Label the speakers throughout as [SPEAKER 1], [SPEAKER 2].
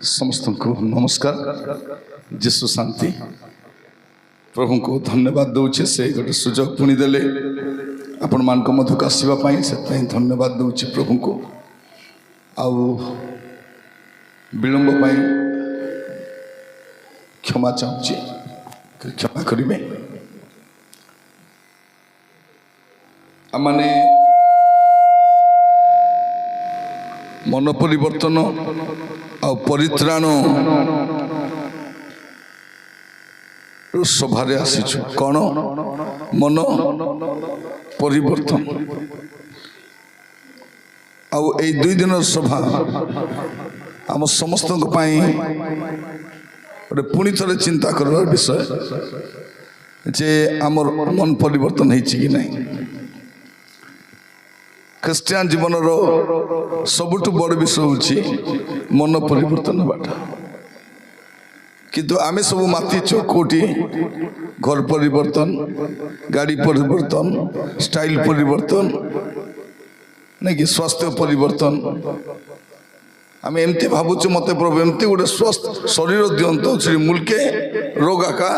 [SPEAKER 1] समस्त को नमस्कार जीशु शांति प्रभु को धन्यवाद दूचे से गोटे सुजोग पुणी देले आपण मान को मधुक आसवाई से धन्यवाद दूचे प्रभु को आउ विलंब क्षमा चाहूँगी क्षमा करेंगे आमने मन परिवर्तन आ परित्राण सभारे आसीचु कौन मन परिवर्तन आ दुई दिन सभा आम समस्त गोटे पुणी थे चिंता कर विषय जे आमर मन परिवर्तन है कि नहीं ख्रिस्टियान जीवन सबुठ बड़ विषय हूँ मन परिवर्तन बाटा किंतु आमे सब मातिचु कोटी घर परिवर्तन गाड़ी परिवर्तन स्टाइल परिवर्तन नहीं कि स्वास्थ्य परिवर्तन आम एमती भावुचु मत प्रभु एमती गोटे स्वस्थ शरीर दिंतु श्री मुल्के रोग आका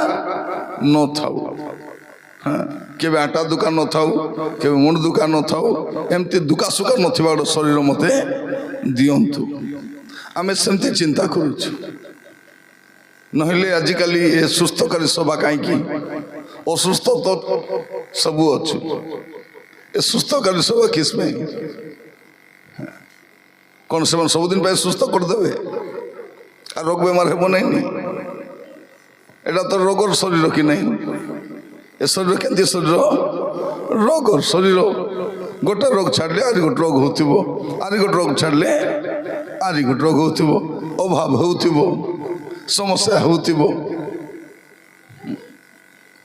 [SPEAKER 1] न थाऊ हाँ के आटा दुकान न थाऊ के मुंड दुकान न थाऊ एमती दुका सुका न गोटे शरीर मत दिंतु आम सेमती चिंता करुचु नहले आजिकल ये सुस्थकारी सभा कहीं असुस्थ तो सबू अच्छु ये सुस्थकारी सभा किसमें कौन से सबुदिन सुस्थ करदे आ रोग बेमार हे नहीं एटा तो रोगर शरीर कि नहीं ए शरीर के शरीर रोगर शरीर गोटे रोग छाड़ले आरी गोटे रोग हो आरी गोटे रोग छाड़ले आरी गोटे रोग हो अभाव हो समस्या हो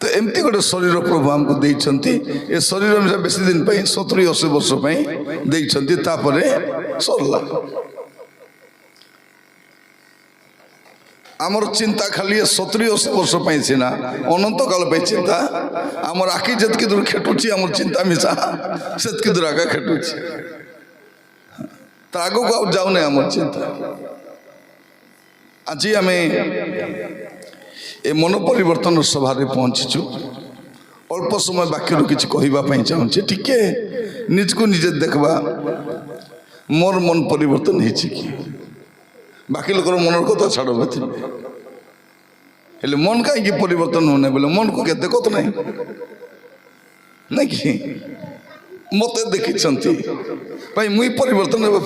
[SPEAKER 1] तो एमती गोटे शरीर प्रभु आमको देइछंती ए शरीर में बेसी दिन 70-80 वर्ष देइछंती तापरे सरला आमर चिंता खाली 70-80 वर्ष सीना अनंत काल चिंता आमर आखि जितकी दूर खेटुची आमर चिंता मिसा सेतकी दूर आगा खेटुची तो आगो को जाऊने आमर चिंता आज आम ए मन परिवर्तन सभारे पहुँचीचु अल्प समय बाक्य किसी कहवाई चाहूँगी टिके निज को निजे देखबा मोर मन परिवर्तन हो बाकी लोक मन कथा छाड़ हेले मन कहीं परिवर्तन होने बोले मन को क्या देखो तो नहीं कि मत देखी मुई परिवर्तन होगा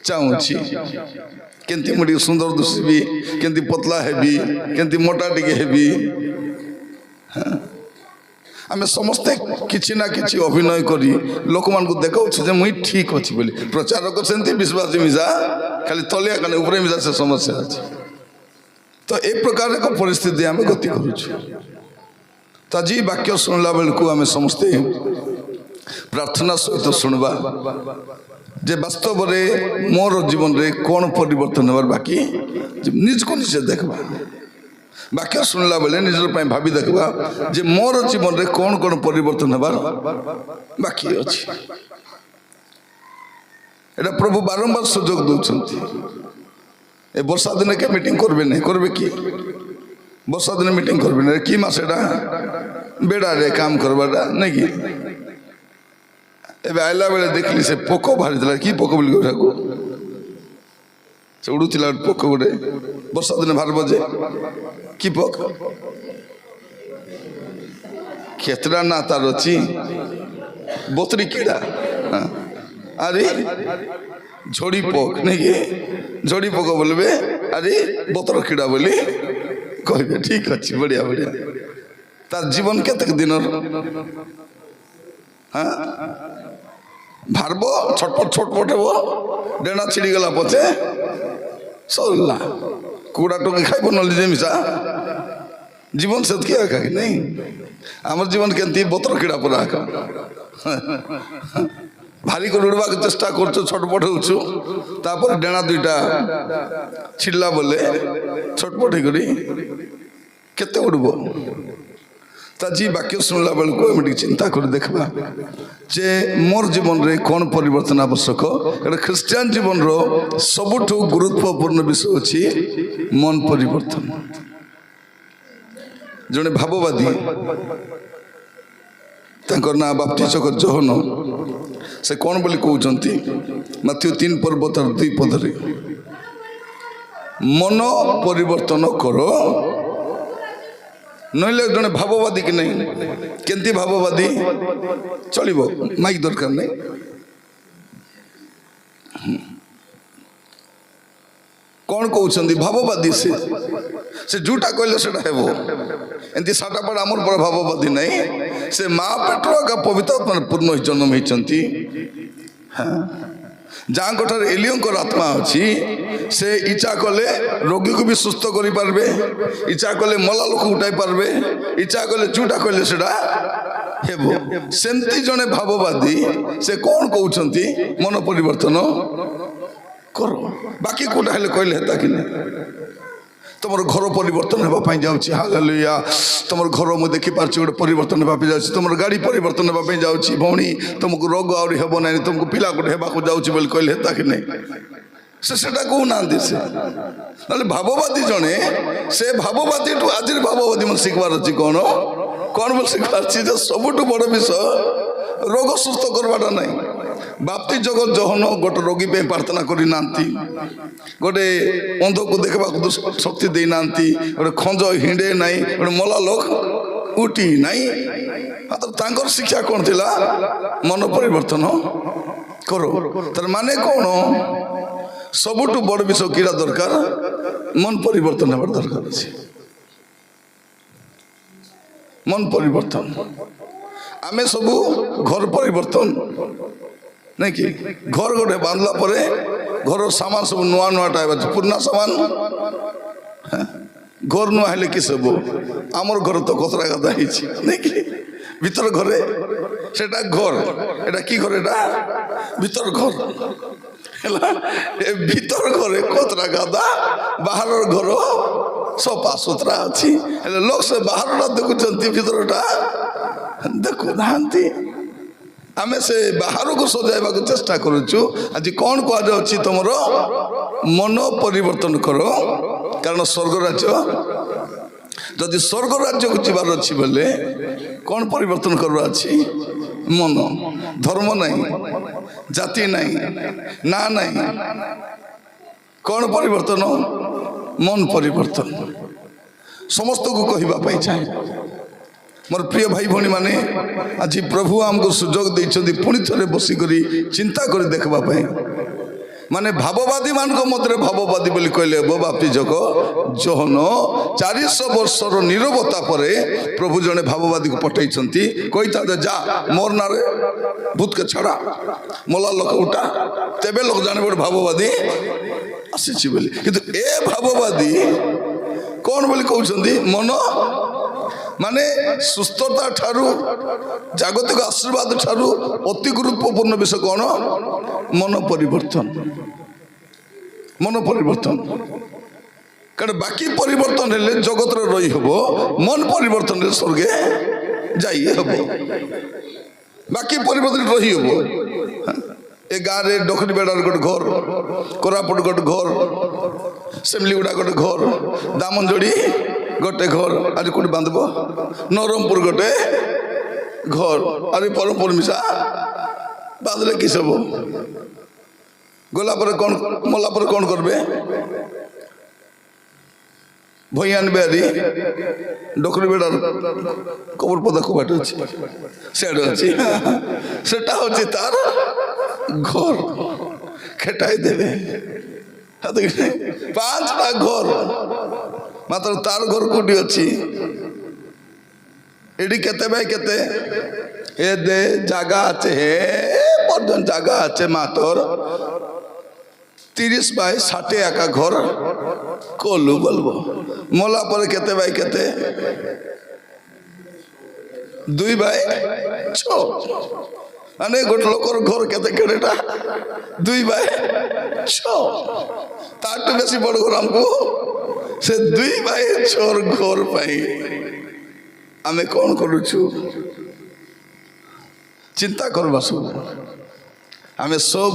[SPEAKER 1] चाहूँगी केंती मुझे सुंदर दुसबी केंती पतला हेबी केंती मोटा टिके हेबी हाँ आम समस्ते किसी ना किसी अभिनय करी लोक मान को देखा मुई ठीक अच्छी बोली प्रचारक से विश्वास मिसा खाली तलिया कान ऊपर मिसा से समस्या अच्छी तो ए प्रकार एक परिस्थिति आम गति करुचु तो आज वाक्य शुणला बेलू आम समस्ते प्रार्थना सहित शुणवा जे वास्तव में मोर जीवन रे कौन परिवर्तन होबार बाकी निज को निजे देखबा वाक्य शुणला बेले निजर भावी देखबा जे मोर जीवन रे कौन कौन परिवर्तन होबार बाकी अछि एटा प्रभु बारंबार सुजोग दउछंती ए वर्षा दिन के मीटिंग करबे नहीं करबे कि वर्षा दिन मीटिंग करबे नहीं कि मास एटा बेड़ा रे काम करबाटा नहीं कि एबे आइला बेले देखली से पोको बाहरी दिला कि पोको बोली गोठाको से उड़ुतिला पोको गोटे वर्षा दिन बाहर बजे कि पोक केतरा ना तार अछि बोतरी कीड़ा हाँ अरे झोड़ी पोक नहीं कि झोड़ी पोक बोलबे अरे बोतर कीड़ा बोली कहबे ठीक अछि बढ़िया बढ़िया तार जीवन केतक दिन हाँ भारब छटपट छटपट हे डेणा छिड़ी गला पचे सरला कुड़ा टोके खाइब नजे मिसा जीवन से खाई नहीं आमर जीवन केमती बोतर कीड़ा पूरा भारी कर उड़वा चेष्टा कर छटपट होपर डेणा दुईटा छिड़ला बोले छटपट होकर केते उड़ब ताजी वाक्य शुणला बेलू आम चिंता कर देखा जे मोर जीवन रे कौन परिवर्तन आवश्यक ख्रीस्टियान जीवन रो सबुठ गुरुत्वपूर्ण विषय अच्छी मन परिवर्तन। जड़े भाववादी तांकर ना बाप्तिजक जोहन से कौन बोली कहते माथ्यू 3 पर्व तार 2 पदरे मन परिवर्तन करो नहले जड़े भाववादी कि नहीं केंती भाववादी चलो माइक दरकार नहीं कौन कहते भाववादी से जोटा कहले से एमती साटापाट आमर पर भाववादी नहीं से माँ पेटर का पवित्र आत्मा पूर्ण जन्म होती जहाँ कठार एलियंकर आत्मा अच्छी से इच्छा कले रोगी को भी सुस्थ करि पारबे इच्छा कले मला लोक उठाई पारबे इच्छा कले जोटा कहले सेटा हेबो सेमती जने भाववादी से कौन कहउछंती मन परिवर्तन करो बाकी कोटा हेले कहले हेता कि तुम घर परिवर्तन होगा जाऊँगी हालेलुया तुम घर मुझे देखी पार्छ गोटे परिवर्तन होगा जाऊँगी तुम गाड़ी परिवर्तन होगा जाऊँगी भौणी तुमको रोग आहरी हे ना तुमको पिला गोटे होगा जाऊँगी बोली कहले हेता कि नहीं से कहना से ना भाववादी जड़े से भाववादी आज भाववादी मैं शिखबार अच्छी कौन कौन बोल शिखबार सबुठ बड़ विषय रोग सुस्थ करवाटा नहीं बाप्ति जगत जहन गोटे रोगी पे प्रार्थना करना गोटे अंध को देखा शक्ति देना गोटे खंज हिंडे ना गोटे मला लोक उठी नाई मतलब शिक्षा कौन थी मन परिवर्तन करो तर माने कौन सबुठ बड़ विषय कीड़ा दरकार मन परिवर्तन हमार दरकार अच्छे मन परिवर्तन आमे सबू घर परिवर्तन नहीं कि घर गोटे बांधला परे घर सामान सब नुआ नुआ टाइप पुराना सामान घर नुआ हेले कि सब आमर घर तो कतरा गादा नहीं कि भीतर घरे सेटा घर एटा की घर एटा भीतर घर भीतर घरे कतरा गादा बाहर घर सफा सुतरा अच्छी लोग से बाहर देखुंत भीतरटा देखु ना आमे से बाहर को सजाइबा को चेष्टा करूँ आज कौन कहुच्छी तुम मन परिवर्तन करो कारण स्वर्ग राज्य जदि स्वर्ग राज्य को जीवार अच्छी बोले कौन परिवर्तन करवा अच्छी मन धर्म नहीं जाति नहीं ना नहीं कौन परिवर्तन मन परिवर्तन समस्त को कहवाई चाहे मोर प्रिय भाई भौणी माने आज प्रभु आमको सुजोग देइछन्ति पुणी थरे बसिक चिंता कर देखबा माने भाववादी मान मध्य भाववादी बोली कहले हे बाप्तिजक जोहन 400 वर्षर नीरवता पर प्रभु जने भाववादी को पठाई कहीता जा मोर ना भूत के छड़ा मला लोक उठा तेबे लोक जाने बड़े भाववादी आसी किंतु ए भाववादी कौन बोली कहते मन माने सुस्थता ठारू जागतिक आशीर्वाद ठारू अति गुरुत्वपूर्ण विषय कौन मन परिवर्तन कारण बाकी परिवर्तन हेले जगत रही हम मन परिवर्तन स्वर्गे जाई हम बाकी परिवर्तन रही हम ए गाँव में डखरी बेड़ार गोटे घर कोरापुट गोटे घर सेमलीगुड़ा गोटे घर दामनजोड़ी गोटे घर आज कौट बांधब नवरंगपुर गोटे घर आज परमपुर मिशा बांधले कि सब गला पर कौन मला पर कौन करबे भैयान बेरी डोकरी बेड़ार कबर पदा को बाट अच्छी सेटा अच्छी सेटा होची तार घर खेटाई देवे 5टा घर मात्र तार घर कोटी अच्छी एडी केते भाई केते ए दे जागा আছে হে পর্যন্ত জায়গা আছে মাতর 30 बाय 60 एका घर कोलू बोलबो मोला पर केते भाई केते 2 बाय 6 माने गोटे लोकर घर केते केडेटा 2 बाय 6 ताटू बेसी बड़ घर हमको से 2 बाय 6 घर पाई आमे कौन करुचु चिंता करवा सब आमे सब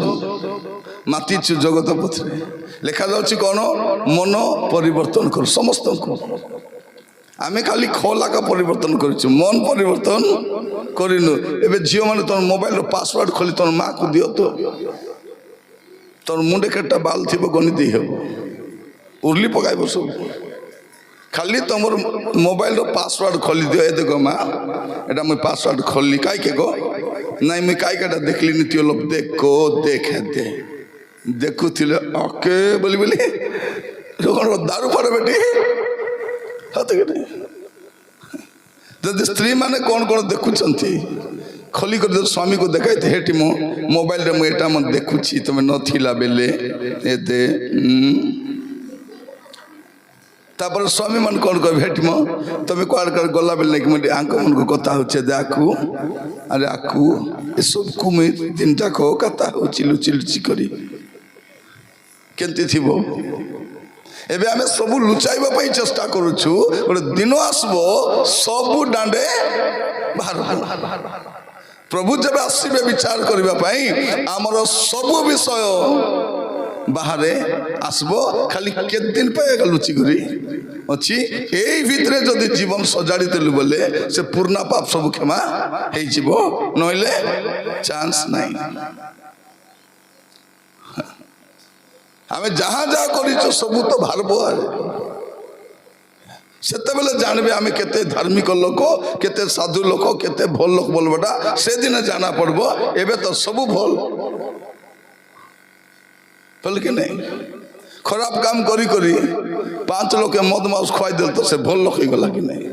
[SPEAKER 1] मातीचु जगत पथरे लिखा जाउछि कौन मन परिवर्तन कर समस्त को आमे खाली खोला का परिवर्तन करिछु मन परिवर्तन करिनु एबे झियो माने तोर मोबाइल रो पासवर्ड खोली तोर मां को दियो तो तोर मुंडे केटा बाल थिबो गनि दे हेबो उर्ली पकाइबो सब खाली तुमर मोबाइल रो पासवर्ड खोली दियो ए देखो मां एटा मुई पासवर्ड खोलली काई के गो नहीं मुई काई केटा देखली नि तियो लोग देखो देखे दे देखु थिले ओके बोली बोली लोगन दारू पड़े बेटी हाथ के जब स्त्री माने कौन कौन देखुचंती खोली कर स्वामी को देखाई थे हेटी मो मोबाइल रे मु एटा मन देखुची तमे नथिला बेले एते तापर स्वामी मन कौन कर भेट मो तमे क्वार कर गला बेले कि मते आंको मन को कथा होचे देखु अरे आकु ए सब को में तीनटा को कथा होची लुची लुची करी केंती थिबो एबे आमे सब लुचाइबा पई चेष्टा करूछु गोटे दिन आसबो सब डांडे बाहर प्रभु जब आसीबे विचार करबा पई हमर सब विषय बाहरे आसबो खाली के दिन पे लुचि करी अछि एई भितरे जदि जीवन सजाड़ी देलु बोले से पूर्ण पाप सब क्षमा हेई जीवो नहले चांस नाही आमे जहाँ जहाँ करिছো सबू तो भारबो सेते बेले जानबे आमे केते धार्मिक लोक केते साधु लोक केते भल लोक बोलबटा से दिन जाना पड़बो एबे तो सबू भल बोल के नहीं खराब काम करी करी 5 लोग के मद माउस खुआई देल तो से भल लोक गला कि नहीं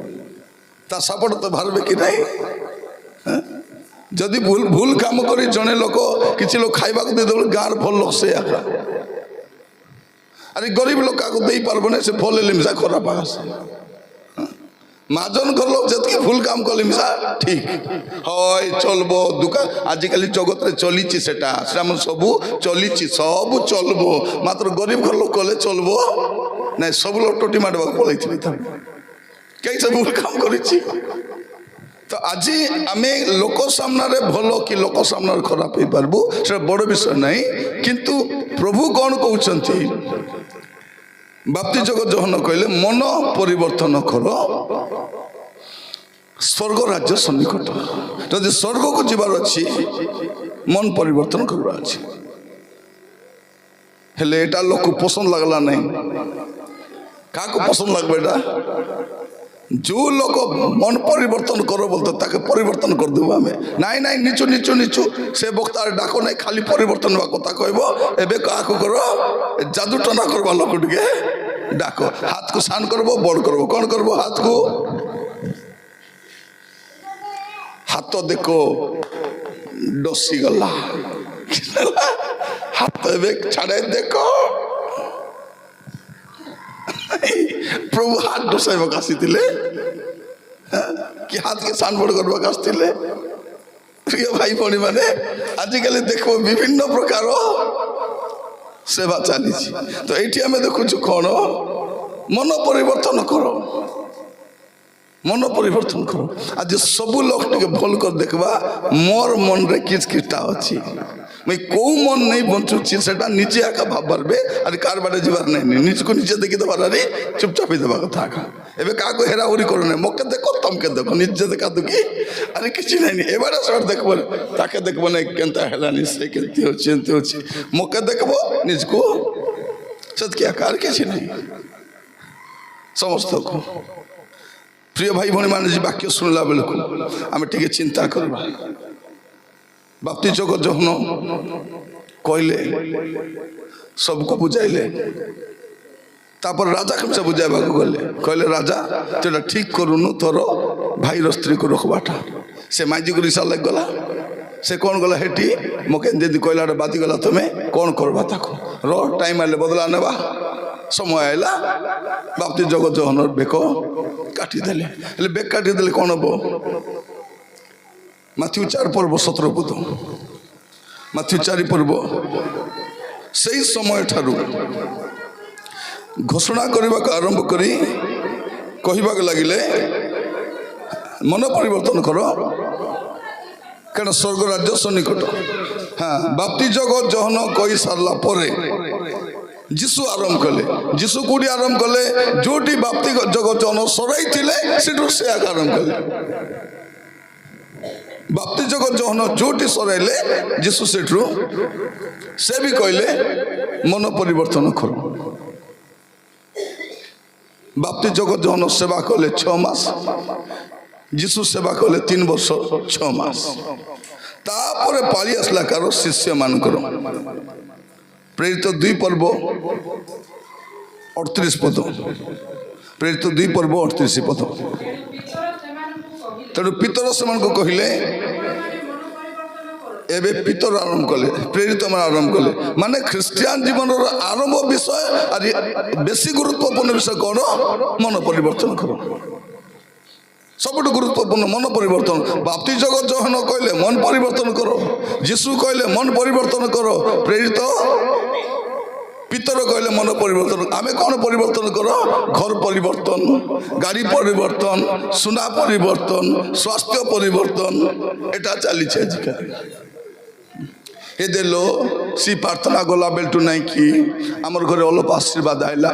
[SPEAKER 1] ता सपोर्ट तो भारबे कि नहीं जदि भूल भूल काम करी जने लोक किछि लोक खाइबा को दे देबो गार भल लोक से आका अरे गरीब लोग का दे पारबने से फल लिमसा खराब आस माजन कर लोग जतके फुल काम कर लिमसा ठीक होय चलबो दुकान आजिकल जगत रे चलीची सेटा हम सब चलीची सब चलबो मात्र गरीब घर लोग कले चलबो नहीं सब लोग टोटी मारबा पळैथिबे त कई सब फुल काम करिछि तो आज आमे लोक सामना रे भलो कि लोक सामना रे खराब हे पारबो से बड़ विषय नहीं किंतु प्रभु कौन कहउछंती बाप्ती जगत जहन कहले मन परिवर्तन करो स्वर्ग राज्य सन्निकट जदि स्वर्ग को जीवार अच्छी मन परिवर्तन करवार अच्छी हेले एटा लोक पसंद लगला नहीं का को पसंद लगबे एटा जो लोग मन परिवर्तन करो बोलते ताके परिवर्तन कर देबो हमें नाई नाई नीचू नीचू नीचू से बक्तार डाको नहीं खाली परिवर्तन बा कथा कहबो एबे का को करो जादू टना करबा लोक के डाको हाथ को सान करबो बड़ करबो कौन करबो हाथ को हाथ तो देखो डोसी गला हाथ एबे छाड़े देखो प्रभु हाथ डोसाइबा आसीथिले कि हाथ के सान बड़ करबा आसीथिले प्रिय भाई भणी माने आजिकल देखो विभिन्न प्रकार सेवा चली तो ये आम देखु कौन मन परिवर्तन करो मन परिवर्तन करो आज सब लोग टे भल कर देखबा मोर मन रे किस किसटा अच्छी मैं कौ मन नहीं बंचुची सेटा निजे आका भाबरबे अरे कार बारे जीवार नहीं निज को निजे देखि दबार अरे चुपचाप देबा कथा का एबे का को हेरा हुरी करो नहीं मके देखो तमके देखो निजे देखा दुकी अरे किछि नहीं एबारे सर देखबो ताके देखबो नहीं केनता हेलानी से केनती हो चिंते हो मके देखबो निज को सत के आकार किछि नहीं समस्त को प्रिय भाई भणी मान जी वाक्य सुनला बेल को आम टे चिंता करवा बाप्ती जगत जहन कहले सबको बुझाइले तापर राजा के से बुझाइबा गले कहले राजा तेरा ठीक करूनु तोर भाई स्त्री को रखबाटा से माइजी को रिसा लग गला से कौन गला हेटी मके दीदी कहला बाती गला तुम्हें कौन करबा ताको रो टाइम आले बदला नेबा समय आइला बाप्ती जगत जहन बेक काटी देले हेले बेक काटी देले कौन हबो माथ्यू 4 पर्व 17 पद माथ्यू 4 पर्व से समय ठारू घोषणा करने को आरंभ करी कहवाक लगिले मन परिवर्तन कर कण स्वर्ग राज्य सन्निकट। हाँ बाप्ति जगत जहन कही सारा पर जीशु आरंभ कले। जीशु कौटी आरंभ कले जो बाप्ति जगत जहन सराई से आरंभ कले। बाप्ति जगत जहन जो सराइले जीशु से भी कहले मन परिवर्तन कर। बाप्ति जगत जहन सेवा कले 6 मास, जीशु सेवा कले 3 वर्ष 6 मास। तापर पाली आसला कार शिष्य मानकर प्रेरित 2 पर्व 38 पद, प्रेरित 2 पर्व 38 पद। तेणु पितर से कहले एबे पितर आरंभ कले, प्रेरित मैंने आरंभ कले माने ख्रिस्टियान जीवन आरंभ विषय और बेसी गुरुत्वपूर्ण विषय कौन? मन परिवर्तन करो। सबुठ गुरुत्वपूर्ण मन परिवर्तन। बाप्ति जगत जहन कहले मन परिवर्तन करो, जीशु कहले मन परिवर्तन करो, प्रेरित पितर कहले मन परिवर्तन। आमे कौन परिवर्तन करो? घर परिवर्तन, गाड़ी परिवर्तन, सुना परिवर्तन, स्वास्थ्य परिवर्तन, एटा चली आजिका। ये देलो सी प्रार्थना गला बेलटू नहीं कि आमर घरे अल्प आशीर्वाद आइला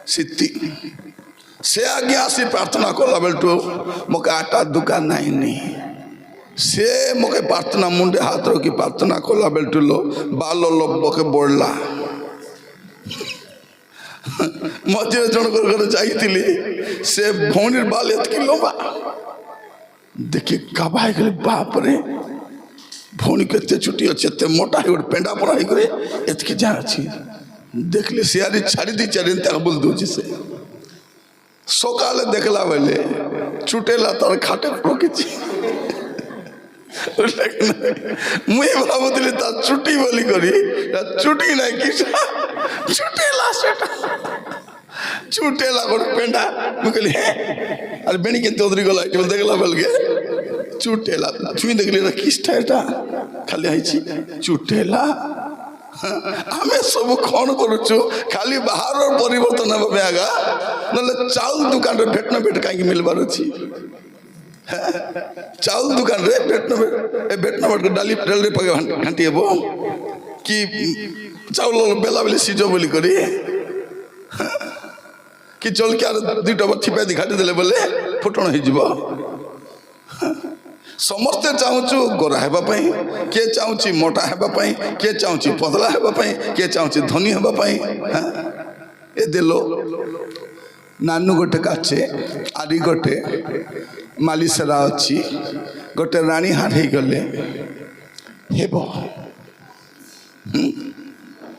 [SPEAKER 1] सीति से आगे आसी प्रार्थना कला बेलटू मोके आटा दुकान नहीं से मोके प्रार्थना मुंडे हाथ रखी प्रार्थना कला बेलटू लो बाल लोके बढ़ला। मझे जनक घर जाइली से भौनी बाल एतकी लोबा देखिए काबा गले बाप रे भौनी के छुट्टी अच्छे एत मोटा ही गोटे पेंडा पड़ा ही करे एतकी जा अच्छी देखले सियारी छाड़ी दी चारि बोल दूची से सकाले देखला बेले छुटेला तार खाटे रखी मुई भावुली तार छुट्टी बोली करी छुट्टी नहीं कि छुटेला सेटा छुटेला गोटे पेंडा मुझे अरे बेणी के चौधरी गला देखला बेल के छुटेला छुई देखली किसटा एटा खाली आई छुटेला। आमे सब कौन करुचु खाली बाहर परिवर्तन हे आगा ना चाउल दुकान रे भेटना भेट कहीं मिलबार अच्छी चाउल दुकान रे भेटना भेट डाली डाल पके घाटी हेबो कि चाउल बेला बेले सीजो बोली करी कि चल क्या 2 डबा थिपा दी घाटी देले बोले फुटण हो जिवो। समस्ते चाहूँ गोरा हेबाई, किए चाहूँ मोटा हेबाई, किए चाहूँ पतला हेबाई, किए चाहूँ धनी हेबाई। ए देलो नानू गोटे काचे आरी गोटे मालिसेरा अच्छी गोटे राणी हार हो गले हेब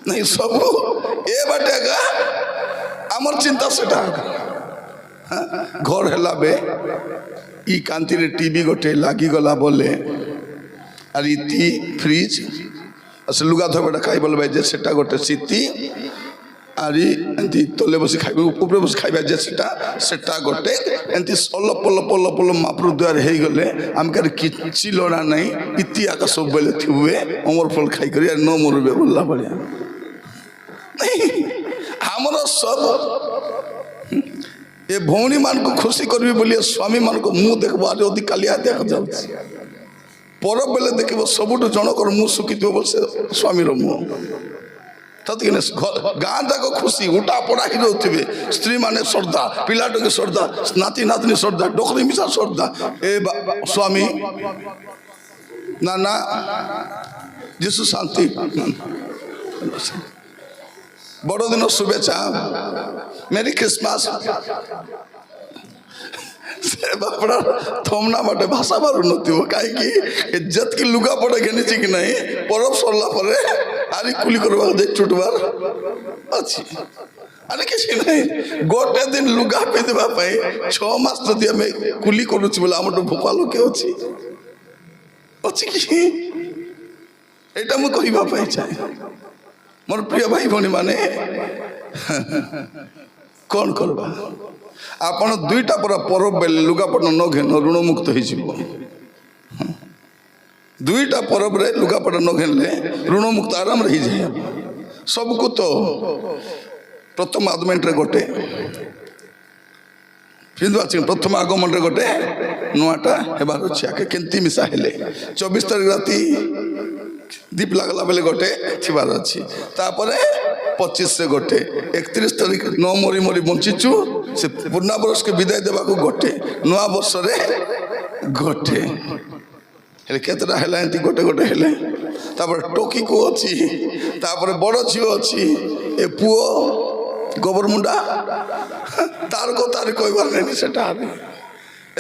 [SPEAKER 1] नहीं सब ए बाटे का आमर चिंता सेटा घर है बे ई कांति रे टीवी गोटे लागी गला बोले आर इति फ्रिज अस लुगा धोबेटा खाई बोल जे सेटा गोटे सीति आर एंती तले बसी खाइबे ऊपर बसी खाइबे जे सेटा गोटे एंती अल्प अल्प अल्प अल्प मापरू द्वार हो गले आमकार किछि लोड़ा नहीं इति आका सब बेले थिबे अमर फल खाई करी न मरबे बोलला बढ़िया नहीं हमरो सब ये भौणी मान को खुशी करबी बोलिए स्वामी मान को मुँह देखबो आज अति कालिया देख जाउ परब बेले देखबो सबुठ जनकर मुँह सुखी थो से स्वामी रो मुँह तत गाँ जाक खुशी उठा पड़ा ही रोथे स्त्री माने श्रद्धा पिलाट के श्रद्धा नाती नातनी श्रद्धा डोकरी मिसा श्रद्धा ए स्वामी ना ना जीशु शांति बड़ोदिन शुभेच्छा मेरी क्रिसमस से बापड़ा थमना बाटे भाषा बारू नथिबो काहे कि इज्जत की लुगा पड़े घेनी कि नहीं परब सरला परे आरी कुली करबा दे छुटबार अछि अरे किसी नहीं गोटे दिन लुगा पे देबा पई 6 मास जदि हमें कुली करूछि बोला हमर भोपाल के अछि कि एटा मु कहिबा पई चाहे मोर प्रिय भाई भौणी माने कौन करबा आपण 2टा परब बेले लुगापट न घेन ऋण मुक्त हो 2टा परब रे लुगापट न घेनले ऋण मुक्त आराम रही जाए सबको तो प्रथम आदमेंट रे गोटे କିନ୍ତୁ ଅଛି ପ୍ରଥମ ଆଗମନରେ ଗୋଟେ ନୂଆଟା ହେବାର ଅଛି। ଆଗେ କେମିତି ମିଶା ହେଲେ 24 ତାରିଖ ରାତି ଦୀପ ଲାଗଲା ବେଲେ ଗୋଟେ ଥିବାର ଅଛି, ତାପରେ 25ରେ ଗୋଟେ, 31 ତାରିଖ ନ ମରି ମରି ବଞ୍ଚିଛୁ ସେ ପୁରୁଣା ବର୍ଷକେ ବିଦାୟ ଦେବାକୁ ଗୋଟେ, ନୂଆ ବର୍ଷରେ ଗୋଟେ ହେଲେ କେତେଟା ହେଲା ଏମିତି ଗୋଟେ ଗୋଟେ ହେଲେ। ତାପରେ ଟୋକିକୁ ଅଛି, ତାପରେ ବଡ଼ ଝିଅ ଅଛି, ଏ ପୁଅ ଗୋବରମୁଣ୍ଡା ତାର କଥା କହିବାର ନାହିଁ ସେଟା।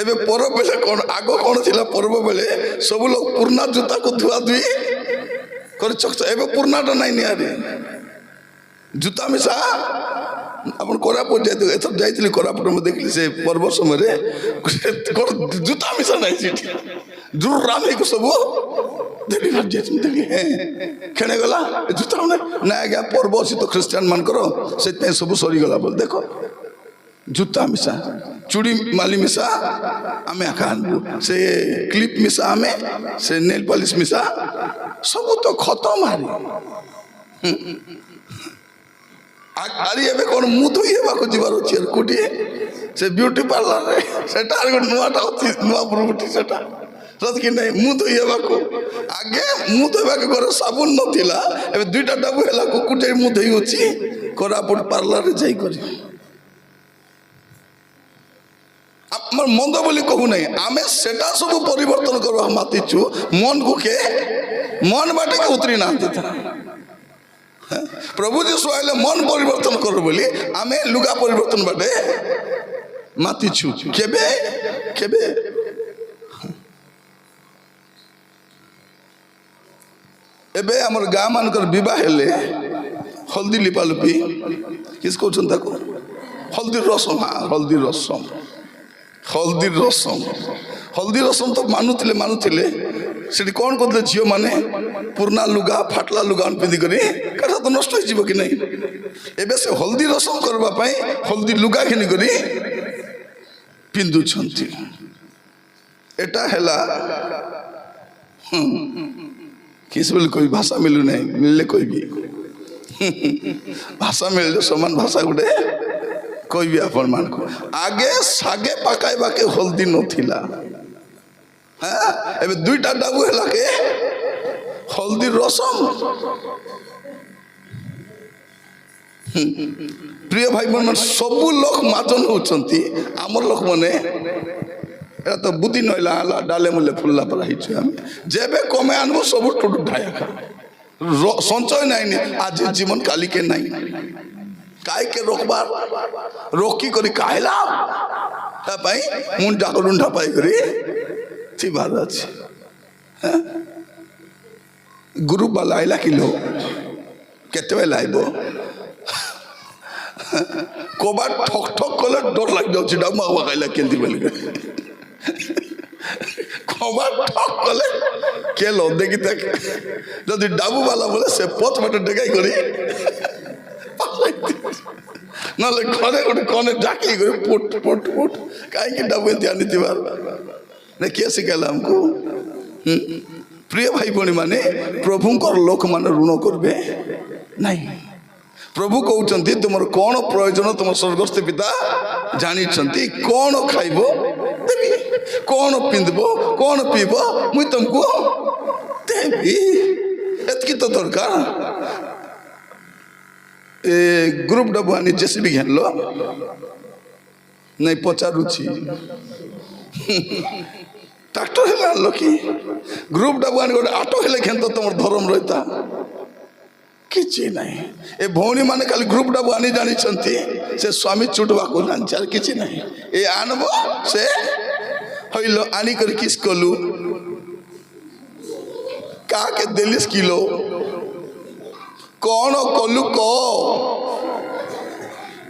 [SPEAKER 1] ଏବେ ପର୍ବ ବେଲେ କ'ଣ ଆଗ କ'ଣ ଥିଲା, ପର୍ବ ବେଳେ ସବୁ ଲୋକ ପୁରୁଣା ଜୁତାକୁ ଧୁଆ ଧୁଇ କରି ଚକଚ, ଏବେ ପୁରୁଣାଟା ନାଇଁ ନିଆରେ ଜୁତା ମିଶା। ଆପଣ କୋରାପୁଟ ଯାଇଥିବେ, ଏଥର ଯାଇଥିଲି କୋରାପୁଟ, ମୁଁ ଦେଖିଲି ସେ ପର୍ବ ସମୟରେ କ'ଣ ଜୁତା ମିଶା ନାହିଁ ସେଠି, ଜୁର ରାମ ହେଇକି ସବୁ ଖେଣେ ଗଲା ଜୁତା ନା ଆଜ୍ଞା ପର୍ବ ଅଛି ତ ଖ୍ରୀଷ୍ଟିଆନ ମାନଙ୍କର, ସେଥିପାଇଁ ସବୁ ସରିଗଲା ବୋଲି। ଦେଖ ଜୁତା ମିଶା, ଚୁଡ଼ି ମାଲି ମିଶା ଆମେ ଆକା ଆଣିବୁ, ସେ କ୍ଲିପ୍ ମିଶା ଆମେ, ସେ ନେଲ୍ ପଲିସ ମିଶା ସବୁ ତ ଖତମ ହାରି। ଆରି ଏବେ କ'ଣ ମୁଁ ଧୋଇ ହେବାକୁ ଯିବାର ଅଛି କୋଟିଏ ସେ ବିୟୁଟି ପାର୍ଲରରେ, ସେଟା ଗୋଟେ ନୂଆଟା ଅଛି, ନୂଆ ପ୍ରଭୁଟି ସେଟା କି ନାହିଁ ମୁଁ ଧୋଇ ହେବାକୁ। ଆଗେ ମୁଁ ଧୋଇବାକୁ ଘରେ ସାବୁନ ନଥିଲା, ଏବେ 2ଟା ଡାବୁ ହେଲା କୁକୁର ମୁଁ ଧୋଇ ଅଛି କୋରାପୁଟ ପାର୍ଲରରେ ଯାଇକରି। ଆମର ମନ୍ଦ ବୋଲି କହୁନାହିଁ, ଆମେ ସେଟା ସବୁ ପରିବର୍ତ୍ତନ କରିବା ମାତିଛୁ, ମନକୁ କେ ମନ ବାଟକୁ ଉତରି ନାହାନ୍ତି। ପ୍ରଭୁ ଯୀଶୁ ଆଇଲେ ମନ ପରିବର୍ତ୍ତନ କର ବୋଲି ଆମେ ଲୁଗା ପରିବର୍ତ୍ତନ ବାଟେ ମାତିଛୁ। କେବେ କେବେ ଏବେ ଆମର ଗାଁ ମାନଙ୍କର ବିବାହ ହେଲେ ହଳଦୀ ଲିପାଲୁପି କିସ୍ କହୁଛନ୍ତି ତାକୁ, ହଳଦୀ ରସମ। ହଳଦୀ ରସମ, ହଳଦୀ ରସମ, ହଳଦୀ ରସମ ତ ମାନୁଥିଲେ ସେଠି କ'ଣ କରୁଥିଲେ ଝିଅମାନେ, ପୁରୁଣା ଲୁଗା ଫାଟଲା ଲୁଗା ପିନ୍ଧିକରି, କାରଣ ତ ନଷ୍ଟ ହେଇଯିବ କି ନାହିଁ। ଏବେ ସେ ହଳଦୀ ରସମ କରିବା ପାଇଁ ହଳଦୀ ଲୁଗା ଘିନିକରି ପିନ୍ଧୁଛନ୍ତି। ଏଟା ହେଲା କିସ୍ ବୋଲି କହିବି, ଭାଷା ମିଳୁନାହିଁ, ମିଳିଲେ କହିବି, ଭାଷା ମିଳିଲେ ସମାନ ଭାଷା ଗୋଟେ କହିବି ଆପଣ ମାନଙ୍କୁ। ଆଗେ ସାଗେ ପାକାଇବାକେ ହଳଦୀ ନଥିଲା, ଏବେ 2ଟା ଡାବୁ ହେଲା କେ ହଳଦୀ ରସମ। ପ୍ରିୟ ଭାଇ ମାନେ ସବୁ ଲୋକ ମାଜନ ହଉଛନ୍ତି, ଆମର ଲୋକମାନେ এটা তো বুদ্ধি নইলা আলা ডালে মুলে ফুল্লা পড়া হয়েছে। আমি যেবে কমে আনবো সবু টুটু ঢায়া সঞ্চয় নাইনি, আজ জীবন কালিকে নাই, কাইকে রোকবার রোকি করি কাইলাম তা পাই মুন্ডা রুন্ডা পাই করি থিবার আছে। গ্রুপ বালা আইলা কিলো কেতেবেলা আইব কবার ঠক ঠক করলে ডর লাগ যাচ্ছে, ডাউমা কাইলা কেন্দি বেলে কবার ঠক করলে কেলো দেখি থাকে, যদি ডাবুবালা বলে সে পথ বাটে ডেকাই করি, নহলে ঘরে গোটে কনে ডাকি করে পুট পুট পুট কাইকি ডাবু এতে আনিতে পারবা না। কে শিখাইলা আমকু? প্রিয় ভাই ভଉଣୀ ମାନେ ପ୍ରଭୁଙ୍କର ଲୋକମାନେ ଋଣ କରିବେ ନାହିଁ। ପ୍ରଭୁ କହୁଛନ୍ତି ତୁମର କ'ଣ ପ୍ରୟୋଜନ ତୁମ ସ୍ୱର୍ଗସ୍ଥ ପିତା ଜାଣିଛନ୍ତି, କ'ଣ ଖାଇବ ଦେବି, କ'ଣ ପିନ୍ଧିବ, କ'ଣ ପିଇବ ମୁଇଁ ତମକୁ ଦେବି, ଏତିକି ତ ଦରକାର। ଏ ଗ୍ରୁପ ଡାବୁ ଆଣି ଜେସିବି ଘେଣିଲ ନାଇଁ ପଚାରୁଛି, ट्रैक्टर हेला आनल कि ग्रुप डाबू आनी गोटे आटो हेले खेन तो तुम धर्म रहीता किसी ना। ए भौणी मैंने खाली ग्रुप डाबू आनी जानी से स्वामी चुटवा को जानी किसी ना। ये आनब से हईल आनी कर किस कलु का के देलिस किलो कौन कलु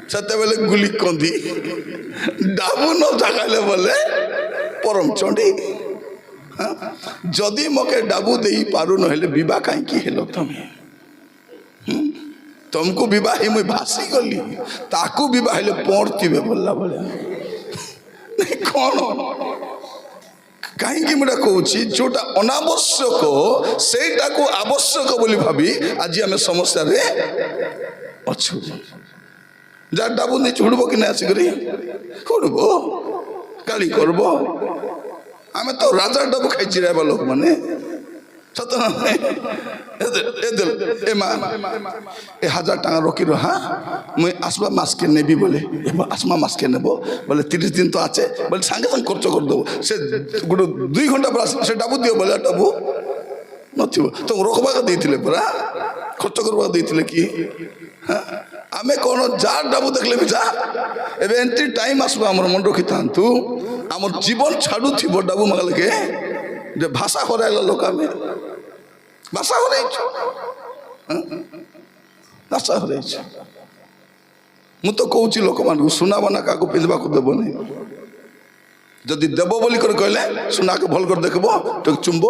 [SPEAKER 1] कते बेले गुली कंदी डाबू न जगाले बोले परम चंडी जदि मके डाबू दे पारु न बा कहीं हेलो तुम्हें तुमको बह मुझे भासी गली ताकू बह पड़ती बोलला भाया नहीं कौन कहीं मुझे कहूँ जोटा अनावश्यक सेटा को आवश्यक बोली भावी आज आम समस्या अच्छु। যার ডাবু নিচে উঠবো কিনা আসিকরি উঠবো গাড়ি করব আমি তো রাজার ডাবু খাইছি রে লোক মানে সত না এ মা এ 1000 টাকা রকির হ্যাঁ মুই আসবা মাছকে নেবি বলে এবার আসমা মাছকে নেবো বলে 30 দিন তো আছে বলে সাঙ্গে সাঙ্গে খরচ করে দেবো সে 2 ঘন্টা পর সে ডাবু দিও বলে ডাবু নথিব তো রকবাকে দিয়েছিলে পুরা খরচ করবা দিয়েছিলে কি হ্যাঁ আমি কোন যার ডাবু দেখলে যা এবে এন্ট্রি টাইম আসবো আমার মন রক্ষি থাকতু আমার জীবন ছাড়ু থিব ডাবু মাগালকে যে ভাষা হরাইল লোক আমি ভাষা হরাইছ ভাষা হরাইছ মু তো কହୁছি ଲୋକମାନଙ୍କୁ ସୁନା ବନା କାହାକୁ ପିନ୍ଧିବାକୁ ଦେବନି ଯଦି ଦେବ ବୋଲି କରି କହିଲେ ସୁନାକୁ ଭଲ କରି ଦେଖିବ ତ ଚୁମ୍ବ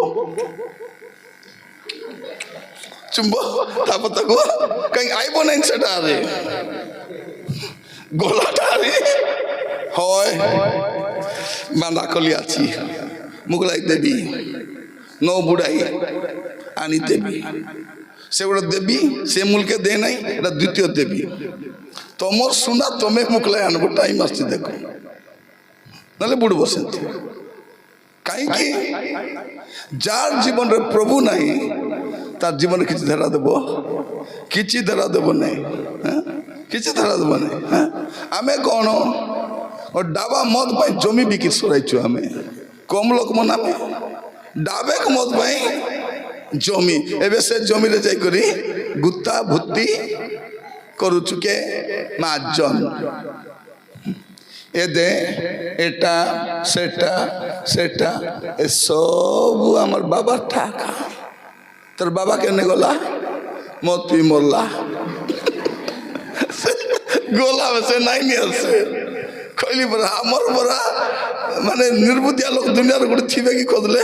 [SPEAKER 1] ତାପରେ ତାକୁ କାହିଁ ଆଇବ ନାହିଁ ସେଟା ଆରେ ଗଲାଟା ଆରେ হয় বাঁধা কলি আছি মুগলাই দেবী নৌ বুড়াই আনি দেবী সে গোটা দেবী সে মূলকে দে নাই এটা দ্বিতীয় দেবী তোমার সুনা তুমি মুকলাই আনবো টাইম আসছে দেখো নাহলে বুড়বো সেমতি কাইকি যার জীবনের প্রভু নাই তার জীবনে কিছু ধরা দেব কিছু ধরা দেব নাই হ্যাঁ কিছু ধরা দেব নাই হ্যাঁ আমি কোন ও ডাবা মদ পাই জমি বিক্রি সরাইছু আমি কম লোক মন আমি ডাবেক মদ পাই জমি এবে সে জমিরে যাই করি গুত্তা ভুত্তি করুছু কে মাজন এ দে এটা সেটা সেটা এ সবু আমার বাবার টাকা তোর বাবা কেন গলা মদ পি মরলা গোলা সে নাই নিয়ে আসে কইলি পরা আমার পরা মানে নির্বুদ্ধিয়া লোক দুনিয়ার গোটে থিবে কি খোঁজলে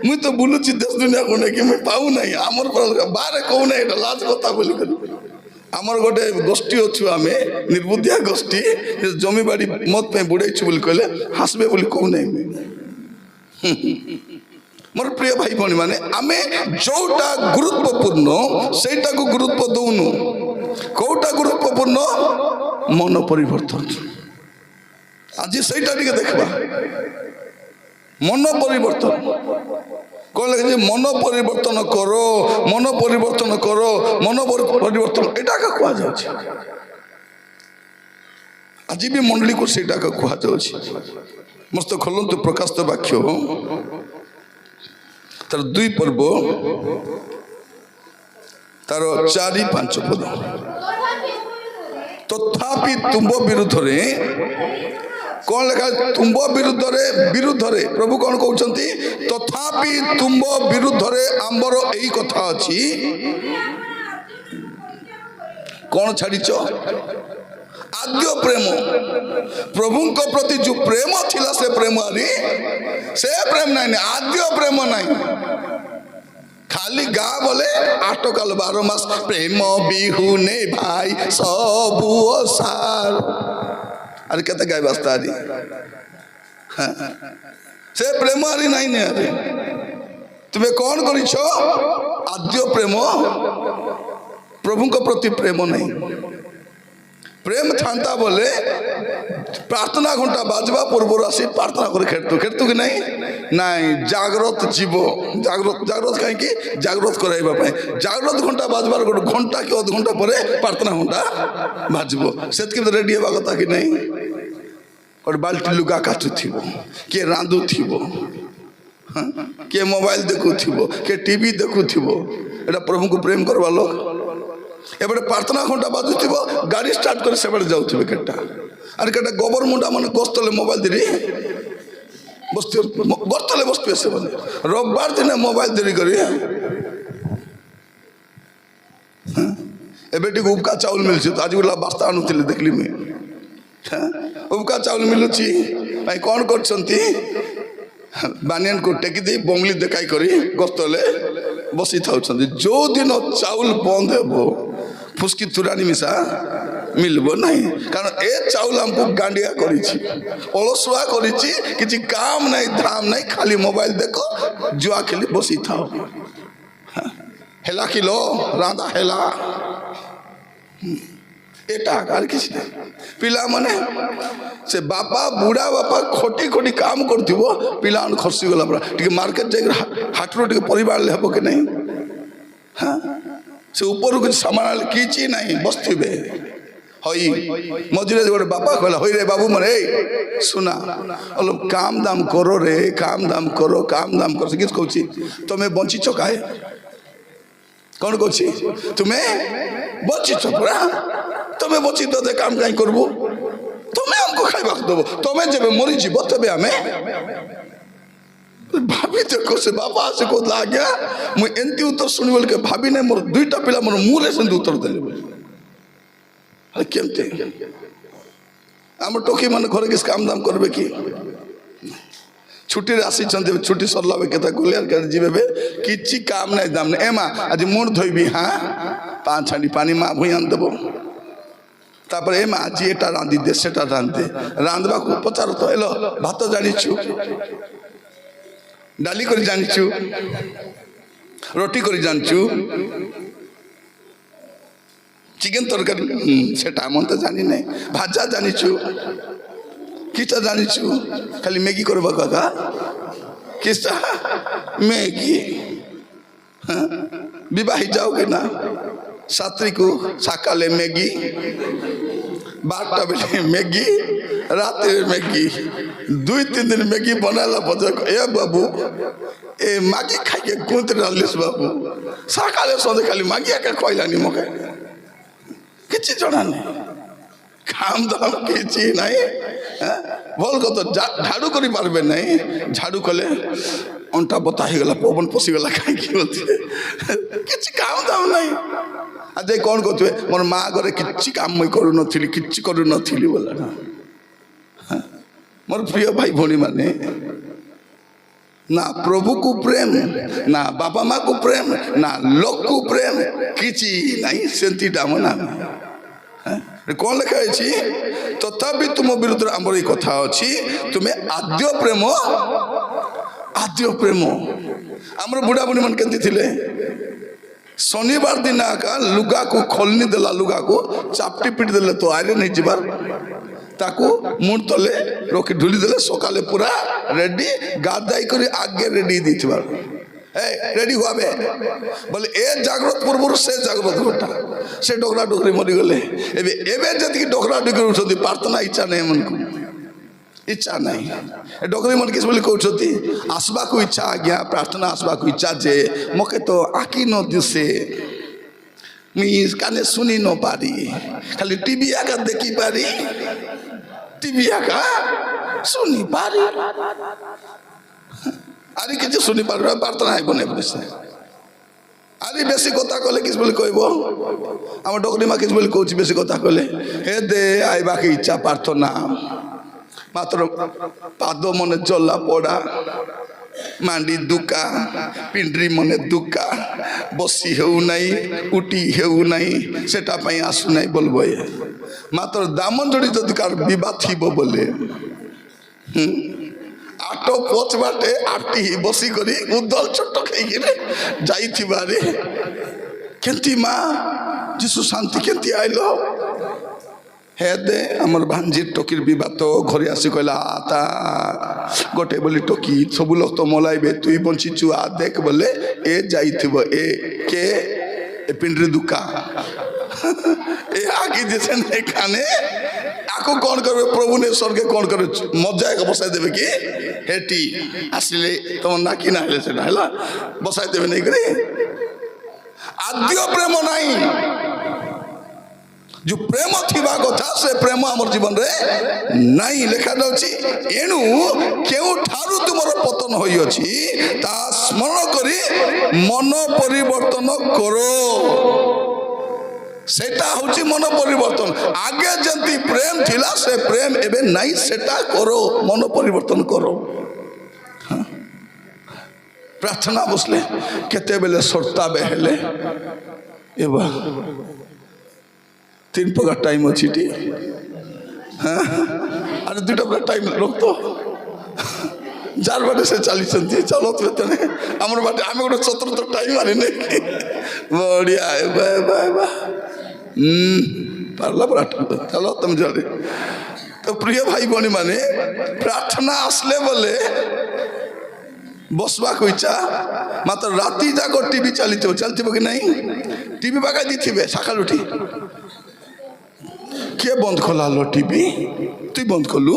[SPEAKER 1] মুই তো বুলুছি দেশ দুনিয়া কোনে কি মুই পাউ নাই আমার পরা বারে কৌ নাই এটা লাজ কথা বলি করি আমার গোটে গোষ্ঠী অছু আমি নির্বুদ্ধিয়া গোষ্ঠী জমি বাড়ি মদ পাই বুড়াইছু বলে কইলে হাসবে বলে কৌ নাই মোর প্রিয় ভাই ভনী মানে আমি যোটা গুরুত্বপূর্ণ সেইটাকে গুরুত্ব দৌনু কোটা গুরুত্বপূর্ণ মন পরিবর্তন আজি সেইটা টিকে দেখবা মন পরিবর্তন কলে যে মন পরিবর্তন করো মন পরিবর্তন করো মন পরিবর্তন এটাকে কুয়া যাচ্ছে আজি বি মন্ডলী কো সেইটাকে কুয়া যাচ্ছে মস্ত খোলন্তু প্রকাশিত বাক্য তার 2 পর্ব তার 4-5 পদ তথাপি তুম্ব বিরুদ্ধে কোন লেখা তুম্ব বিরুদ্ধে প্রভু কোন কହୁଛନ୍ତି তথাপি তুম্ব বিরুদ্ধে আম্বর এই কথা আছে কোন ছাড়িছ আদ্য প্রেম প্রভুঙ্ক প্রতি যে প্রেম ছিল সে প্রেম আরি সে প্রেম নাই আদ্য প্রেম নাই খালি গা বলে 8 কাল 12 মাস প্রেম বিহুনে ভাই সবু সার আর কেতে গাই বাস্তা আরি সে প্রেম আরি নাই নে আরে তুমি কোন করিছ আদ্য প্রেম প্রভুঙ্ক প্রতি প্রেম নাই প্রেম থান্তা বলে প্রার্থনা ঘন্টা বাজবা পূর্ব আসি প্রার্থনা করে খেতু কি নাই নাই জাগ্রত জীব জাগ্রত কাইকি জাগ্রত করাইবা পাই জাগ্রত ঘন্টা বাজবার গোটে ঘন্টা কি অধ ঘন্টা পরে প্রার্থনা ঘন্টা বাজব সেতকি রেডি হবা কথা কি নাই গোটে বাল্টি লুগা কাচুথিব কিଏ রাঁধুথিব কিଏ মোবাইল দেখুথিব কিଏ টিভি দেখুথিব এটা প্রভুଙ୍କୁ প্রেম করবা লোক এবারে প্রার্থনা ঘন্টা বাজুথিব গাড়ি স্টার্ট করে সেবারে যাউথিবে কেটা আর কেটা গোবর মুন্ডা মানে গস্তলে মোবাইল দিরি বসতে গস্তলে বসতে এসে বলে রবিবার দিনে মোবাইল দেরি করি এবে টিকে উপকা চাউল মিলছে তো আজ গুলা বাস্তা আনুଥିଲେ দেখলি মুই উপকা চাউল মিলুছি ভাই কোন করছন্তি বানিয়ান কো টেকি দেই বংলি দেখাই করি গস্তলে বসি থাউছন্তি जो दिन চাউল বন্ধ হেবো ফুসকি তুরানি মিশা মিলব নাই কারণ এ চাউল আমকু গান্ডিয়া করেছি অলসুয়া করেছি কিছু কাম নাই ধাম নাই খালি মোবাইল দেখো জুয়া খেলি বসি থাও হেলা কিলো রাঁধা হেলা एटा आर किसी ना पिला माने से बापा बुढ़ा बापा खोटी खोटी काम करथिबो पिला खसी गला पूरा टिके मार्केट जाय हाटरो टिके परिवार ले हबो के नहीं हां से ऊपर कुछ सामान किछि नहीं बसथिबे हई मजुरे गोटे बापा कहला हई रे बाबू मरे सुना अलग काम दाम करो रे काम दाम करो से किस कहछि तमे बंचिछ काहे कौन कहछि तुम्हें बंचिछ पूरा तमे बंची तो दे काम काई करबो तमे हमको खाइबा देबो तमे जेबे मरि जीवो तबे हमें भाभी देखो से बाबा से को लाग्या मु एंती उत्तर सुनि बोल के भाभी ने मोर दुईटा पिला मोर मुरे से उत्तर देले अरे केमते हम टोकी मन घर किस काम दाम करबे की छुट्टी आसी चंदे छुट्टी सरला बे केता गुलियार कर जीवे बे किछि काम नै दाम नै एमा आज मुंड धोइबी हां पांच छाडी पानी मा भुयान देबो तापर एमा आज एटा रांदी दे सेटा रांदे रांदबा को पचार तो एलो भात जानिछु डाली करी जानिछु रोटी करी जानिछु चिकन तरकारी सेटा मन तो जानी नहीं भाजा जानिछु किता जानिछु खाली मैगी करबा काका किसा मैगी विवाही जाओगे ना सात्री को सकाले मैगी 12टा बेले मैगी रात में मैगी 2-3 दिन मैगी बनाला बजक ए बाबू ए मागी खाई के कोंत डालिस बाबू सकाले सोदे खाली मागी का खोइलानी मके किछि जणा नहीं काम दाम किछि नहीं बोल को तो झाड़ू करी पारबे नहीं झाड़ू कले अंटा बता ही गला पवन पसी गला खाई की होती किछि काम दाम नहीं आज कौन कहते मोर माँ घरे किछि काम मैं करू नथिली किछि करू नथिली बोला ना मोर प्रिय भाई भोनी माने ना प्रभु को प्रेम ना बाबा माँ को प्रेम ना लोक को प्रेम किछि नहीं सेंती डामना कौन लिखा है तथापि तुम विरुद्ध आमर ये कथा अच्छी तुम्हें आद्य प्रेम आमर बुढ़ा बुढ़ी मन केंती थिले शनिवार दिन आका लुगा को खोलनी देला लुगा को चापटी पिट देले तो आयरन नहीं जीवार ताको मुंड तले रखी ढुली देले सकाले पूरा रेडी गादाई करी आगे रेडी दीथिबार रेडी हुआ बे बोले ए जागृत पूर्व से जागृत घटा से डोकरा डोकरी मरी गले एबे एबे जति डोकरा डोकरी उठती प्रार्थना इच्छा नहीं मन को इच्छा नहीं डोकरी मन किस बोली कहउछती आसबा को इच्छा आ गया प्रार्थना आसबा को इच्छा जे मके तो आकी न दिसे मी काने सुनी न पारी खाली टीवी आका देखी पारी टीवी आका सुनी पारी आरी किछि सुनी पारबा प्रार्थना है बने बसे आरी बेसी कथा कहले किस बोली कहबो हम डोकरी मा किस बोली कहउछि बेसी कथा कहले हे दे आइबा के इच्छा प्रार्थना मात्र पाद मने जला पड़ा मांडी दुका पिंडरी मने दुका बसी हेउ नहीं उठी हेउ नहीं सेटा पई आसु नहीं बोलबो मात्र दामन जोड़ी जदि कार विवाद थिबो बोले आटो पोच बाटे आटी बसी करी उदल छोट खाई जाई थिबारे केंती माँ जिसु शांति केंती आइलो हे दे आमर भांजी टोकीर विवाद तो घरे आसी कहला ता गोटे बोली टोकी सब लोग तो मलाइबे तुई बंचीचु आ देख बोले ए जाइथिबो ए के ए पिंडरी दुका ए आगे जैसे नहीं खाने आको कौन करे प्रभु ने स्वर्गे कौन करे मजा एक बसाई देवे कि हेटी आसिले तुम ना कि ना से हला बसाई देवे नहीं करे आद्य प्रेम नहीं जो प्रेम थिबा कथा से प्रेम हमर जीवन रे नहीं लिखा जाउची एनु केउ ठारू तुमर पतन होई अछि ता स्मरण करी मन परिवर्तन करो सेटा होची मन परिवर्तन आगे जंती प्रेम थिला से प्रेम एबे नहीं सेटा करो मन परिवर्तन करो प्रार्थना बसले केते बेले सरता बेहले एबा 3 प्रकार टाइम अच्छी टी हाँ अरे 2 प्रकार टाइम लोग तो जार बाटे से चली चलो तो तने हमर बाटे आमे गोटे चतुर्थ टाइम मारी नहीं बढ़िया है बाय बाय बाय पारला प्रार्थना चलो तुम जल्दी तो प्रिय भाई बहनी माने प्रार्थना आसले बोले बसवा इच्छा मात्र राति जाक टीवी चलती कि नहीं टीवी बागा दी सकाल उठी किए बंद कला लो टीवी तुई बंद कलु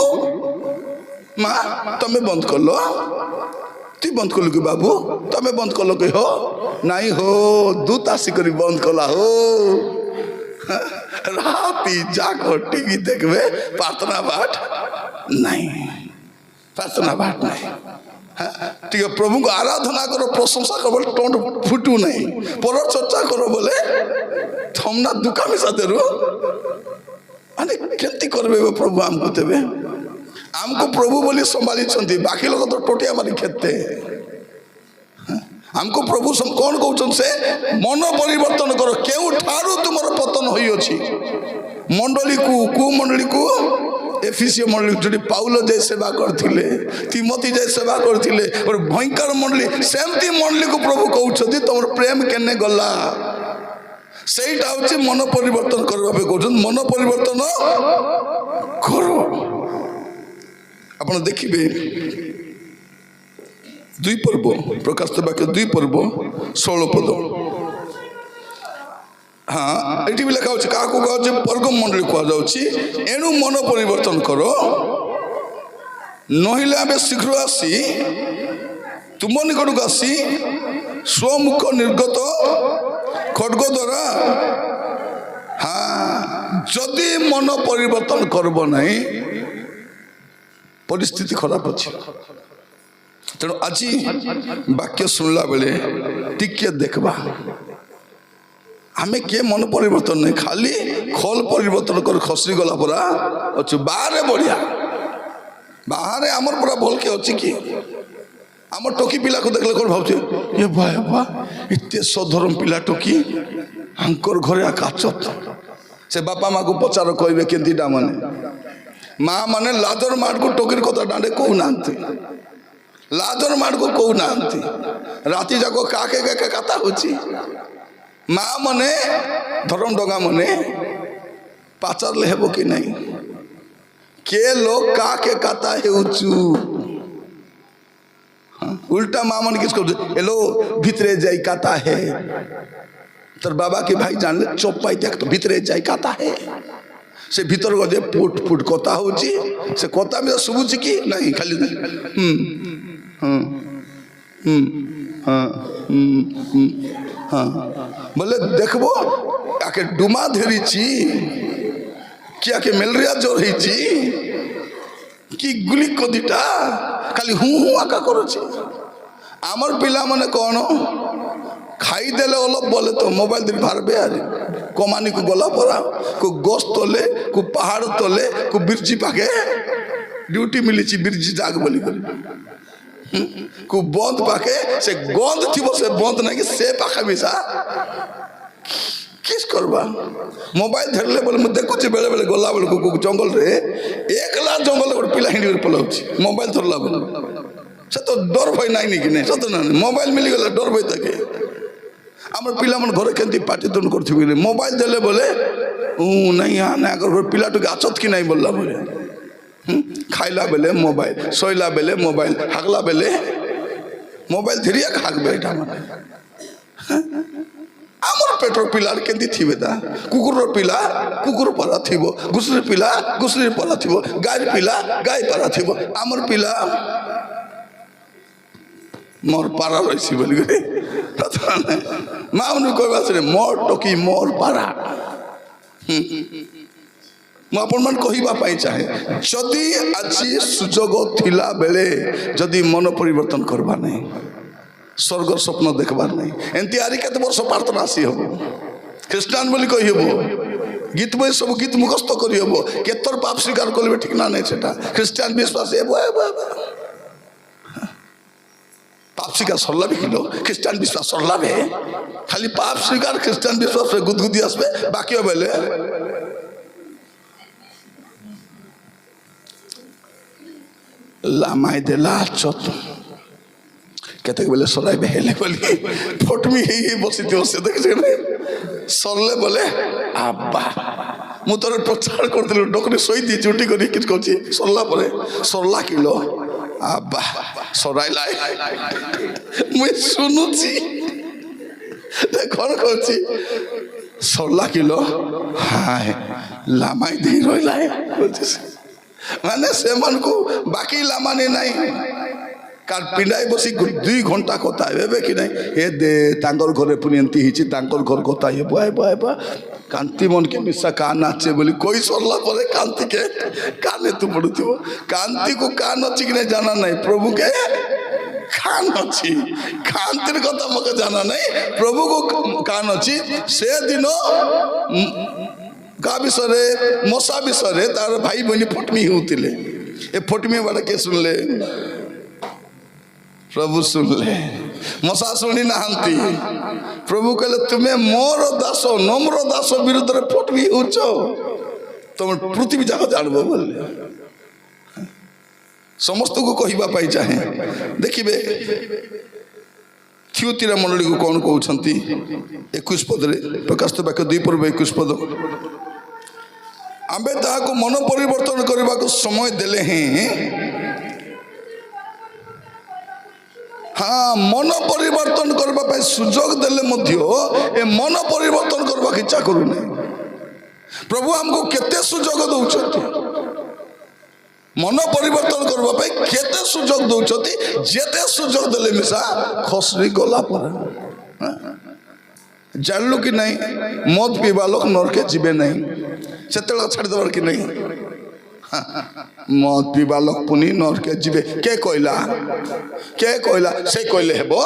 [SPEAKER 1] माँ तमें बंद कल तुई बंद कलु कि बाबू तमें बंद कल कि हो नहीं हो दूत आसिक बंद कला हो राति जाक टीवी देखबे प्रार्थना पाठ नहीं प्रार्थना पाठ नहीं ठीक है प्रभु को आराधना करो प्रशंसा करो बोले टोट फुटू नहीं पर चर्चा करो बोले थमना दुका मिसा देरु अने केंती करबे प्रभु हमको देबे हमको प्रभु बोली संभाली छंती बाकी लोग तो टोटिया मारी खेते हमको प्रभु कौन कहउछन से मन परिवर्तन करो केउ ठारू तुमर पतन होई अछि मंडली को मंडली को एफिसियो मंडली जो पाउल जय सेवा करथिले तिमोथी जय सेवा करथिले और भयंकर मंडली सेमती मंडली को प्रभु कहउछथि तमर प्रेम केने गला सेटा होछि मन परिवर्तन करबे कहउछन मन परिवर्तन करो आपण देखिबे दुई पर्व प्रकाश वाक्य दुई पर्व 16 पद हाँ ये भी लिखा हो क्या कह परगम मंडली कह एणु मन परिवर्तन करो नहिले आमे शीघ्र आसी तुम निकट को आसी स्वमुख निर्गत खड्ग द्वारा हाँ जदि मन परिवर्तन करब नहीं परिस्थिति खराब अच्छी तेणु आज वाक्य शुणला बेले टिके देखबा आमे के मन परिवर्तन नहीं खाली खोल परिवर्तन कर खसरी गला परा अच्छु बाहर बढ़िया बाहर आमर पूरा भल के अच्छी कि आम टोकी पिला को देखले कौन भावचे ये भाई बा इतने सधरम पिला टोकी आंकर घरे काचत से बापा माँ को पचार कहबे केंती माने माँ माने लाजर माट को टोकीर कथा डांडे कहू नांती लाजर माट को कहू नांती राति जाको काके काके कथा होची माँ मने धर्म डगा मने पाचार ले हेबो कि नहीं के लोग का के कथा है उचू उल्टा माँ मन किसको एलो भीतरे जाई कथा है तर बाबा के भाई जान ले चौपाई देख तो भीतरे जाई कथा है से भीतर को जे फुट फुट कथा होची से कथा में सुबुची कि नहीं खाली हाँ बोले देखबो आके डुमा धरी क्या के मेलेरिया जोर ही कि गुली को दिटा खाली हूँ आका करो आमर पिला माने कौन खाई देले अलग बोले तो मोबाइल दिन भारबे आरे कमानी को गला पड़ा को गोश्त तोले को पहाड़ तोले को बिरजी पाके ड्यूटी मिली बिरजी जाग बोली को बंद पाके से गंध थी से बंद नहीं कि से पाखा मिसा किस करबा मोबाइल धरले बोले मैं देखु बेले बेले गला बेले को जंगल रे एकला जंगल रे पिला हिंडी पलाउची मोबाइल धरला बोले से तो डर भय नहीं कि नहीं सत ना मोबाइल मिली गला डर भय तके आमर पिला मन घरे केंती पार्टी दोन करथि मोबाइल देले बोले नहीं आने अगर पिला तो आचत कि नहीं बोलला बोले खाइला बेले मोबाइल सोइला बेले मोबाइल हागला बेले मोबाइल धीरिया हागबे एटा माने आमर पेट्रोल पिलार केंती थिबे ता कुकुर पिला कुकुर परा थिबो घुसरी पिला घुसरी परा थिबो गाय पिला गाय परा थिबो आमर पिला मोर पारा रहिसी बोली गरे माउनु कहबा से मोर टोकी मोर पारा मन कहवाई चाहे जदि आज सुजोग थिला बेले जदि मन परिवर्तन करवा नहीं स्वर्ग स्वप्न देखबार नहीं एमती आरी केते वर्ष प्रार्थना आसी हम ख्रीस्टान बोली कही हम गीत बही सब गीत मुखस्त करी हम केतर पाप स्वीकार करेंगे ठीक ना नहीं सेटा ख्रीस्टान विश्वास पाप स्वीकार सरला भी किलो ख्रीस्टान विश्वास सरला भी खाली पाप स्वीकार ख्रीस्टान विश्वास गुदगुदी आसबे बाकी बेले लामाई देला चत केते बेले सराय बेले बोली फोटमी हे बसिते बसे देख सरले बोले आब्बा ମୁଁ ଥରେ ପ୍ରଚାର କରୁଥିଲି ଡୋକରେ ଶୋଇଛି ଚୁଟି କରି କିଛି କରୁଛି ସରିଲା ପରେ ସରିଲା କିଲୋ ଆବା ସରାଇଲା ମୁଇଁ ଶୁଣୁଛି କ'ଣ କହୁଛି ସରିଲା କିଲୋ ହାଏ ଲାମାଇ ଦେଇ ରହିଲା ମାନେ ସେମାନଙ୍କୁ ବାକି ଲାମାନି ନାହିଁ कार पिंडाई बसी 2 घंटा कथा हे कि नहीं ए दे तांकर घरे पुनी एंती हिची तांकर घर कथा हे बा कांति मन के मिसा कान नाचे बोली कोई सरला परे कांति के काने तू पड़ुथिबो कांति को कान अछि कि नहीं जाना नहीं प्रभु के कान अछि कांतिर कथा मके जाना नहीं प्रभु को कान अछि से दिनो का विषय मशा विषय तार भाई बहनी फटमी होतिले ए फटमी वाला के सुनले प्रभु सुनले मशा शुणी नहांती प्रभु कहले तुम्हें मोर दास नम्र दास विरुद्ध रे फटवी होच तुम पृथ्वी जाक जानबो बोले समस्त को कहिबा पाई चाहे देखिबे थियोतिरा मंडली को कौन कहउछंती 21 पद रे प्रकाशित वाक्य 2 पर्व 21 पद आंबे ताहा को मन परिवर्तन करबा को समय देले हैं हाँ मन परिवर्तन करने सुजोग देले ए मन परिवर्तन करने इच्छा करूना प्रभु हमको केते सुजोग दौरान मन परिवर्तन करने केते सुजोग दौरान जेते सुजोग देले मिसा खसरी गला पर जानलु कि नहीं मद पीवा लोक नरके जीवे नहीं से छाड़देव कि नहीं मद पीवा लोक पुनी नरके जीवे के कहला से कहले हेबो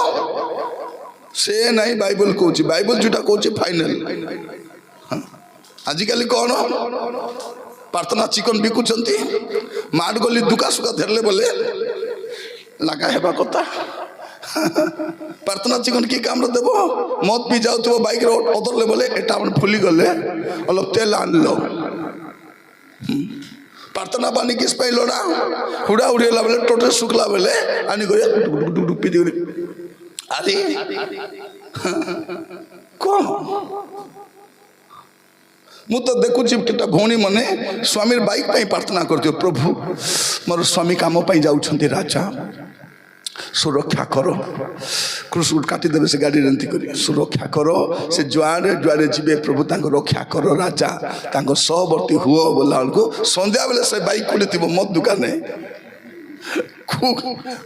[SPEAKER 1] से नहीं बाइबल कहूँ बाइबल जोटा कहूँ फाइनल आजिकल कौन प्रार्थना चिकन बिकुंट माट गली दुका सुका धरले बोले लगा हेबा कथा प्रार्थना चिकन की काम देव मद पी जाऊ बाइक अदरले बोले एटा फुली गले अलग तेल आनलो प्रार्थना पानी किस पे लोड़ा हुड़ा उड़ेला बेले टोटे सुखला बेले आनी करे डुपी दियो आदि कौन मु तो देखुची केटा भौणी मने स्वामी बाइक पे प्रार्थना करथियो प्रभु मोर स्वामी काम पे जाउछंती राजा सुरक्षा करो क्रूस काटी देवे से गाड़ी रंती करी सुरक्षा करो से जुआरे जुआरे जीवे प्रभु तांको रक्षा करो राजा तांको सहवर्ती हुओ बोला को संध्या बेले से बाइक कोडी थिबो मद दुकान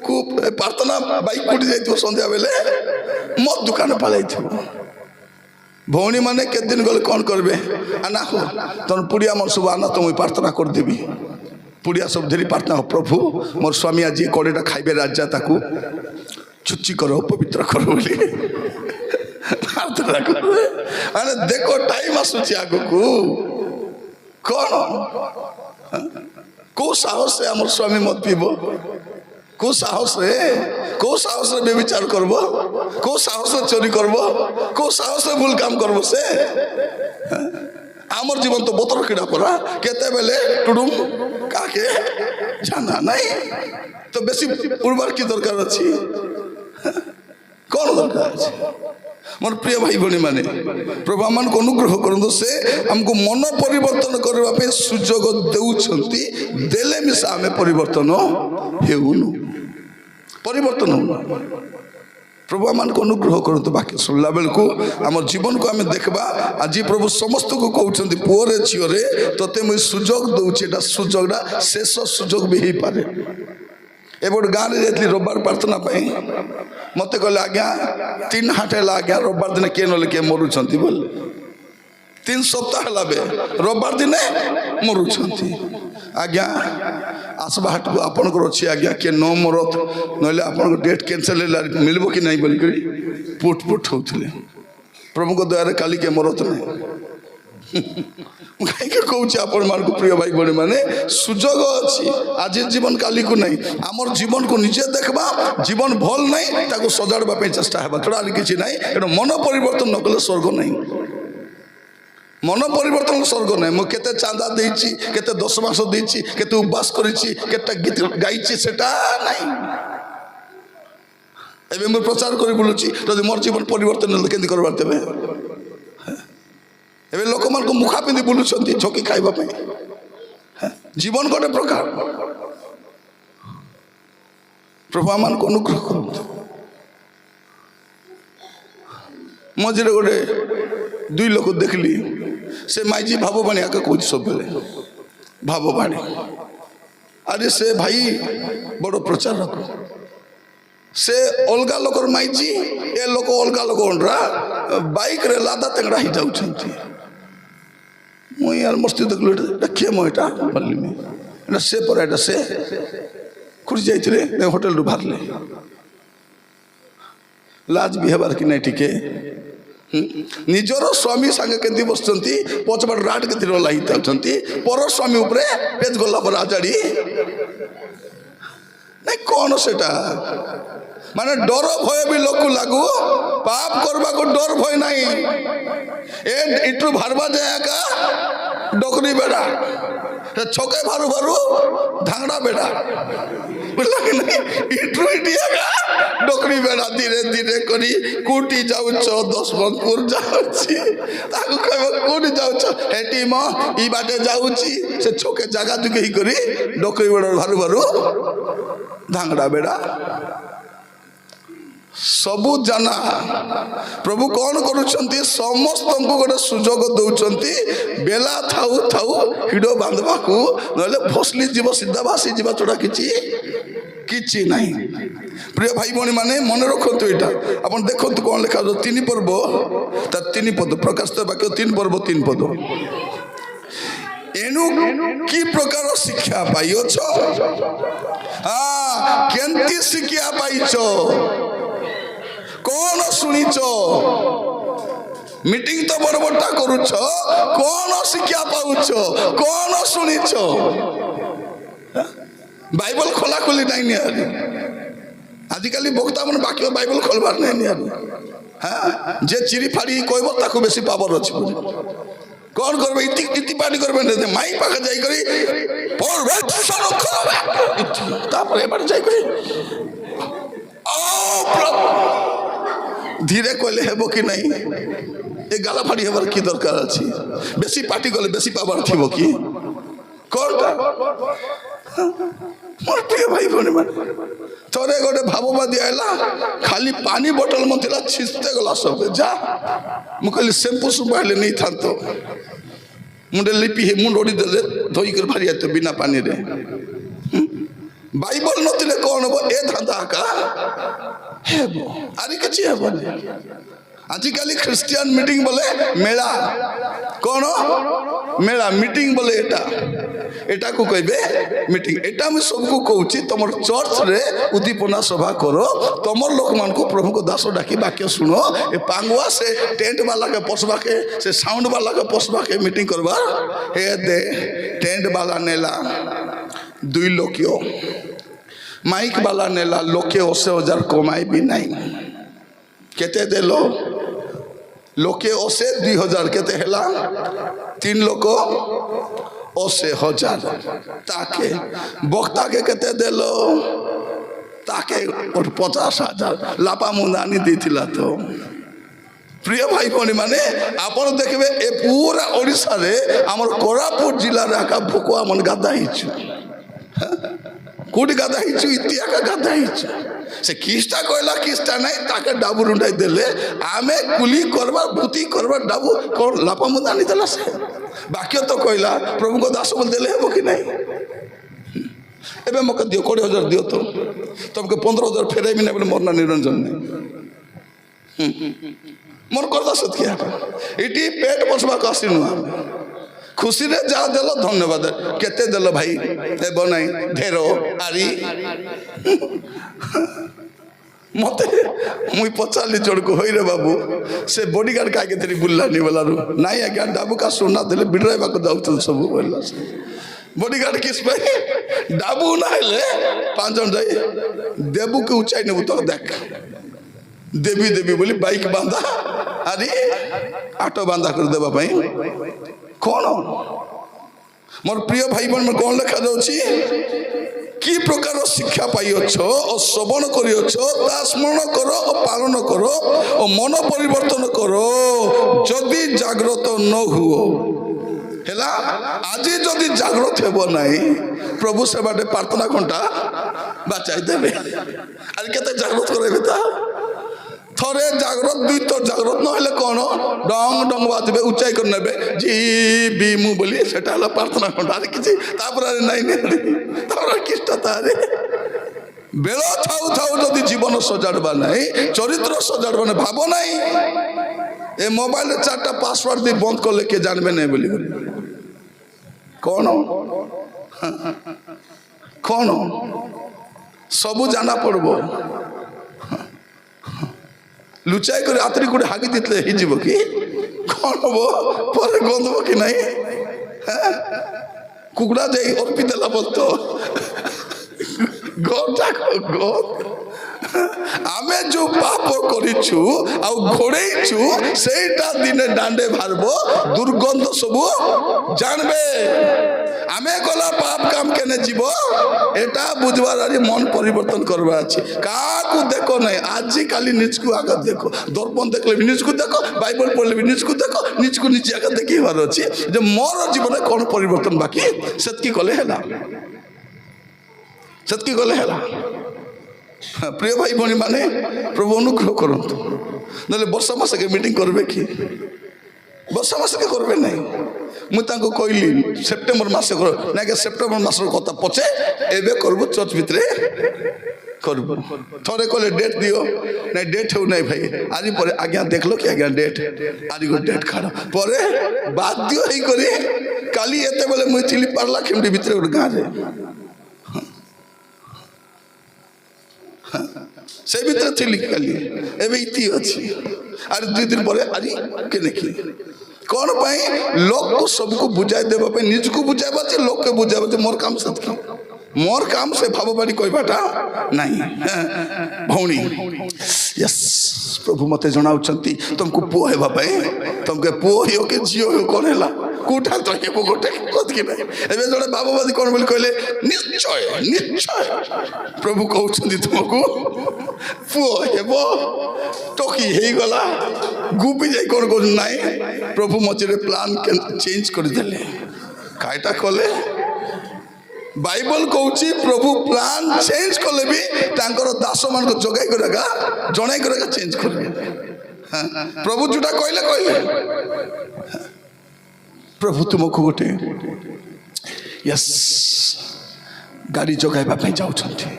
[SPEAKER 1] खूब प्रार्थना बाइक कोडी जाइथिबो संध्या बेले मद दुकान पलाई थिबो भौणी माने के दिन गले कौन करबे आना हो तन पुड़िया मोर सब आना तुम प्रार्थना कर देबी पुड़िया सब धरी प्रार्थना हो प्रभु मोर स्वामी आज कड़ेटा खाइबे राजा ताकू छुच्ची करो पवित्र करो बोली प्रार्थना करो अरे देखो टाइम आसुची आगो को कौन को साहस से हमर स्वामी मत पीबो को साहस रे बेविचार करबो को साहस रे चोरी करबो को साहस रे भूल काम करबो से आमर जीवन तो बोतर कीड़ा पड़ा केते बेले टुडुम काके जाना नहीं तो बेसी उर्वर की दरकार अछि कौन दरकार अछि मोर प्रिय भाई भनी माने प्रभु मन को अनुग्रह करंदो से हमको मन परिवर्तन करबा पे सुजोग देउछंती देले मिसा हमें परिवर्तन हेउनु परिवर्तन हो प्रभु मान को अनुग्रह करंतु बाकी सुनला बेल को हमर जीवन को हमें देखबा आज प्रभु समस्त को कहउछंती पुओरे छिओरे तते मुई सुजोग दउछि एटा सुजोगडा शेष सुजोग भी ही पारे एबोड गाँव जाइली रविवार प्रार्थना मत कहले आज्ञा 3 हाट है आज्ञा रविवार दिन के नले के मरुछंती बोले 3 सप्ताह लाबे रविवार दिन मरुछंती आज्ञा आसबा हाट को आपन को अछि आज्ञा के न मरत नले आपन को डेट कैंसिल मिलबो कि नहीं बोल करी पुट होथले प्रभु को दया रे काली के मरत नहीं कहीं कहूँ आपण मान को प्रिय भाई बड़े माने सुजोग अच्छी आज जीवन काली को नहीं आमर जीवन को निजे देखबा जीवन भल नहीं ताको सजाड़बा पे चेष्टा हेबा थोड़ा किछि नहीं एटा मन परिवर्तन न कले स्वर्ग नहीं मन परिवर्तन स्वर्ग नहीं मु केते चांदा देछि केते 10 मास देछि केते उपवास करिछि केते गीत गाइछि सेटा नहीं एबे मु प्रचार करि बोलुछि तो मोर जीवन परिवर्तन केंदी करबार देबे ଏବେ ଲୋକମାନଙ୍କୁ ମୁଖା ପିନ୍ଧି ବୁଲୁଛନ୍ତି ଛକି ଖାଇବା ପାଇଁ। ଜୀବନ ଗୋଟେ ପ୍ରକାର। ପ୍ରଭୁ ଆମମାନଙ୍କୁ ଅନୁଗ୍ରହ କରନ୍ତୁ। ମଝିରେ ଗୋଟେ ଦୁଇ ଲୋକ ଦେଖିଲି, ସେ ମାଇଜି ଭାବବାଣୀ ଆକା କହୁଛି ସବୁବେଳେ, ଭାବବାଣୀ। ଆରେ ସେ ଭାଇ ବଡ଼ ପ୍ରଚାରକ, ସେ ଅଲଗା ଲୋକର ମାଇଜି, ଏ ଲୋକ ଅଲଗା ଲୋକ ଅଣ୍ଡରା ବାଇକରେ ଲାଦା ତେଙ୍ଗଡ଼ା ହେଇଯାଉଛନ୍ତି। ମୁଁ ୟାର ମସ୍ତି ଦେଖିଲି, ଏଇଟା କିଏ ମୋ ଏଇଟା ଭାବିଲି, ଏଇଟା ସେ ପରା, ଏଇଟା ସେ ଖୁସି ଯାଇଥିଲେ ହୋଟେଲରୁ ବାହାରିଲେ। ଲାଜ ବି ହେବାର କି ନାଇଁ ଟିକେ। ନିଜର ସ୍ୱାମୀ ସାଙ୍ଗେ କେମିତି ବସୁଛନ୍ତି, ପଛପଟ ରାଟ କେମିତି ରଲା ହେଇଥାଉଛନ୍ତି, ପର ସ୍ୱାମୀ ଉପରେ ପେଜ ଗଲା ପରେ ଆଜାଡ଼ି ନାଇଁ। କ'ଣ ସେଟା ମାନେ ଡର ଭୟ ବି ଲୋକ ଲାଗୁ, ପାପ କରିବାକୁ ଡର ଭୟ ନାହିଁ। ଏଠୁ ବାହାରବା ଯାଏ ଏକା ଡକରୀ ବେଡ଼ା, ଛକେ ଭାରୁ ଭାରୁ ଧାଙ୍ଗଡ଼ା ବେଡ଼ା, ବୁଝିଲ କି ନାଇଁ? ଇଠୁ ଇଠି ଏକା ଡକରୀ ବେଡ଼ା ଧୀରେ ଧୀରେ କରି କୋଉଠି ଯାଉଛ, ଦଶମନ୍ତପୁର ଯାଉଛି, ତାକୁ କହିବ କୋଉଠି ଯାଉଛ, ହେଠି ମ ଇ ବାଟେ ଯାଉଛି, ସେ ଛକେ ଜାଗା ଯୁଗେଇ କରି ଡକରୀ ବେଡ଼ା ଭାରୁ ଭାରୁ ଧାଙ୍ଗଡ଼ା ବେଡ଼ା ସବୁ ଜାନା। ପ୍ରଭୁ କ'ଣ କରୁଛନ୍ତି, ସମସ୍ତଙ୍କୁ ଗୋଟେ ସୁଯୋଗ ଦଉଛନ୍ତି, ବେଲା ଥାଉ ଥାଉ ହିଡ଼ ବାନ୍ଧବାକୁ, ନହେଲେ ଭସଲି ଯିବ, ସିଧା ଭାସି ଯିବା ଛଡ଼ା କିଛି ନାହିଁ। ପ୍ରିୟ ଭାଇ ଭଉଣୀ ମାନେ ମନେ ରଖନ୍ତୁ ଏଇଟା। ଆପଣ ଦେଖନ୍ତୁ କ'ଣ ଲେଖା ଅଛି, 3 ପର୍ବ ତାର 3 ପଦ, ପ୍ରକାଶିତ ବାକ୍ୟ 3 ପର୍ବ 3 ପଦ। ଏଣୁ କି ପ୍ରକାର ଶିକ୍ଷା ପାଇଅଛ? କେମିତି ଶିକ୍ଷା ପାଇଛ? କ'ଣ ଶୁଣିଛ? ମିଟିଂ ତ ବଡ଼ ବଡ଼ଟା କରୁଛ, କ'ଣ ଶିକ୍ଷା ପାଉଛ? କ'ଣ ଶୁଣିଛ? ବାଇବଲ ଖୋଲା ଖୋଲି ନାଇଁ ନିହାତି। ଆଜିକାଲି ବକ୍ତା ମାନେ ବାକ୍ୟ ବାଇବଲ ଖୋଲବାର ନାଇଁ ନିହାତି। ଯେ ଚିରି ଫାଡ଼ି କହିବ ତାକୁ ବେଶୀ ପାୱାର ଅଛି। କ'ଣ করবে? ইতি পাটি করবেন, মাই পাখে যাই করে পড়বে, তারপরে এবারে যাই করে ধীরে কইলে হেব কি নাই? এ গালা ফাড়ি হবার কি দরকার আছে? বেশি পাটি গলে বেশি পাবার থিব কি? কোনটা মোর প্রিয় ভাই ভଉଣୀ ମାନେ, ଥରେ ଗୋଟେ ଭାବବାଦୀ ଆଇଲା, ଖାଲି ପାଣି ବୋଟଲ ମଧ୍ୟ ଥିଲା, ଛିସ୍ତେ ଗଲା ସବୁ। ଯା ମୁଁ କହିଲି ସେମ୍ପୁ ସୁମ୍ପୁ ହେଲେ ନେଇଥାନ୍ତ, ମୁଣ୍ଡେ ଲିପି ମୁଣ୍ଡ ଓଡ଼ି ଦେଲେ ଧୋଇକରି ଭାରି ଆଇତ ବିନା ପାଣିରେ। ବାଇବଲ ନଥିଲେ କ'ଣ ହବ? ଏ ଧାନ୍ଦା ଆକା ହେବ, ଆରି କିଛି ହେବନି। ଆଜିକାଲି ଖ୍ରୀଷ୍ଟିଆନ ମିଟିଂ ବୋଲେ ମେଳା। କ'ଣ ମେଳା? ମିଟିଂ ବୋଲେ ଏଟାକୁ କହିବେ ମିଟିଂ। ଏଟା ମୁଁ ସବୁକୁ କହୁଛି, ତମର ଚର୍ଚ୍ଚରେ ଉଦ୍ଦୀପନା ସଭା କର, ତମର ଲୋକମାନଙ୍କୁ ପ୍ରଭୁଙ୍କ ଦାସ ଡାକି ବାକ୍ୟ ଶୁଣ। ଏ ପାଙ୍ଗୁଆ ସେ ଟେଣ୍ଟ ବାଲାକେ ପଶବାକେ, ସେ ସାଉଣ୍ଡ ବାଲାକେ ପଶବାକେ ମିଟିଂ କରବା। ଏ ଦେ ଟେଣ୍ଟ ବାଲା ନେଲା 2 ଲକ୍ଷ, ମାଇକ୍ ବାଲା ନେଲା 1,80,000 କମାଇ ବି ନାହିଁ। କେତେ ଦେଲ? 1,80,000 2,000 କେତେ ହେଲା? 3,80,000। ତାକେ ବକ୍ତାକେ କେତେ ଦେଲ? ତାକେ 50,000 ଲାପା ମୁଣ୍ଡାନି ଦେଇଥିଲା ତ। ପ୍ରିୟ ଭାଇ ଭଉଣୀ ମାନେ, ଆପଣ ଦେଖିବେ ଏ ପୁରା ଓଡ଼ିଶାରେ ଆମର କୋରାପୁଟ ଜିଲ୍ଲାରେ ଏକା ଭୋକୁଆ ମାନେ ଗାଧା ହେଇଛୁ। କୋଉଠି ଗାଧା ହେଇଛୁ? ଇତି ଏକା ଗାଧା ହେଇଛୁ। ସେ କିସ୍ଟା କହିଲା କିସ୍ଟା ନାହିଁ, ତାକେ ଡାବୁ ରୁଣ୍ଡାଇ ଦେଲେ, ଆମେ କୁଲି କରବା ଭୂତି କରବା ଡାବୁ କ'ଣ ଲାପା ମୁଣ୍ଡା ଆଣିଦେଲା। ସେ ବାକ୍ୟ ତ କହିଲା, ପ୍ରଭୁଙ୍କ ଦାସକୁ ଦେଲେ ହେବ କି ନାହିଁ? ଏବେ ମକେ ଦିଅ 20,000 ଦିଅ, ତ ତମକୁ 15,000 ଫେରାଇବି ନାହିଁ ବୋଲେ ମୋର ନା ନିରଞ୍ଜନ ନାହିଁ। ମୋର କରଦା ସତ୍କିଆ ଏଠି ପେଟ ପୋଷବାକୁ ଆସିନୁ। ଖୁସିରେ ଯାହା ଦେଲ ଧନ୍ୟବାଦ। କେତେ ଦେଲ ଭାଇ? ହେବ ନାହିଁ ଢେର ଆରି। ମତେ ମୁଇଁ ପଚାରିଲି ଜଣକୁ, ହଇରେ ବାବୁ ସେ ବଡ଼ିଗାର୍ଡ କାକେ ଧରି ବୁଲିଲାନି ବୋଲାରୁ, ନାଇଁ ଆଜ୍ଞା ଡାବୁ କା ସୁନା ଦେଲେ ବିଡ଼ରାଇବାକୁ ଯାଉଛନ୍ତି ସବୁ ବୋଇଲା। ବଡ଼ିଗାର୍ଡ କିସ୍ ପାଇଁ? ଡାବୁ ନା ହେଲେ 5 ଜଣ ଯାଇ ଦେବୁକୁ ଉଚାଇ ନେବୁ, ତ ଦେଖ ଦେବି ଦେବି ବୋଲି ବାଇକ୍ ବାନ୍ଧା, ଆରି ଆଟ ବାନ୍ଧା କରିଦେବା ପାଇଁ। କ'ଣ मोर प्रिय भाई बहन कौन लिखा जाउछि कि प्रकार शिक्षा पाइछ और श्रवण करिछ ता स्मरण करो और पालन करो और मन परिवर्तन करो जदि जागृत न हुओ हेला आज जदि जागृत हेबो नाही प्रभु से बाटे प्रार्थना घंटा बचाई देबे अरे केते जागृत करबे ता थरे जागृत दुई तो जागृत न हेले कोन डंग डंग बाजबे ऊंचाई कर नेबे जी बी मु बोली सेटा हला प्रार्थना घंटा रे किछि तापर नाही नहीं तापर किष्टा तारे बेलो थाउ थाउ जदि जीवन सजाड़बा नहीं चरित्र सजाड़बा नहीं भाबो नहीं ए मोबाइल चारटा पासवर्ड दे बंद कर ले के जानबे नहीं बोली कौन कौन सबू जाना पड़बो लुचाई कर आतरी गुड़े हागी दितले ही जीव कि कौन हबो पर गंधबो कि नहीं कुकुड़ा जाई अर्पी देला बोलतो गोटा गो आमे जो पाप करिछु आ घोड़ेइछु सेटा दिने डांडे भारबो दुर्गंध सबु जानबे आमे गला पाप काम केने जीवो एटा बुझवार आरे मन परिवर्तन करबा अछि काकू देखो नहीं आज काली निजकू आगे देखो दर्पण देखले भी निजकू देखो बाइबल पढ़ले भी निजकू देखो निजकू निजे आगे देखिबार अछि जे मोर जीवन कोन परिवर्तन बाकी सेतकी कले हैला सेतकी कले हैला प्रिय भाई भनी माने प्रभु अनुग्रह करंतु नले वर्षा मास के मीटिंग करबे कि वर्षा मास के करबे नहीं मु ताको कहली सेप्टेम्बर मास कर ना के सेप्टेम्बर मास कथा पछे एबे करबो चर्च भितरे करबो थरे कहले डेट दियो नहीं डेट हो नहीं भाई आज पर आज्ञा देख लो कि आज्ञा डेट आज को डेट खाड़ परे बाध्य होई करी काली एते बेले मु चिली पारला खिमडी भितरे एक गां रे से भीतर थी काली एबे इति अछि आर 2 दिन परे आज के देखि कौन पाई लोक को सबको बुझाई देबा पे निज को बुझाइबा जे लोक के बुझाइबा जे मोर काम सत मोर काम से भावबाड़ी कहबाटा नहीं भौणी यस प्रभु मते जणाउछंती तुमको पुओ हेबा पे तुमके पुओ हियो के जियो हो कोनेला कोठा तो हेबो गोटे कत के नहीं एबे जणे भावबादी कोन बोली कहले निश्चय निश्चय प्रभु कहउछंती तुमको पुओ हेबो टोकी हेई गला गुपी जाई कोन कोन नाही प्रभु मचरे प्लान चेंज कर देले काइटा कले बाइबल कहूची प्रभु प्लान चेंज कले भी तांकर दास मान को जगाई करगा जणाई करगा चेंज करबे प्रभु जुटा कहले कहले प्रभु तुमको गोटे यस गाड़ी जगाइबा पे जाउछंती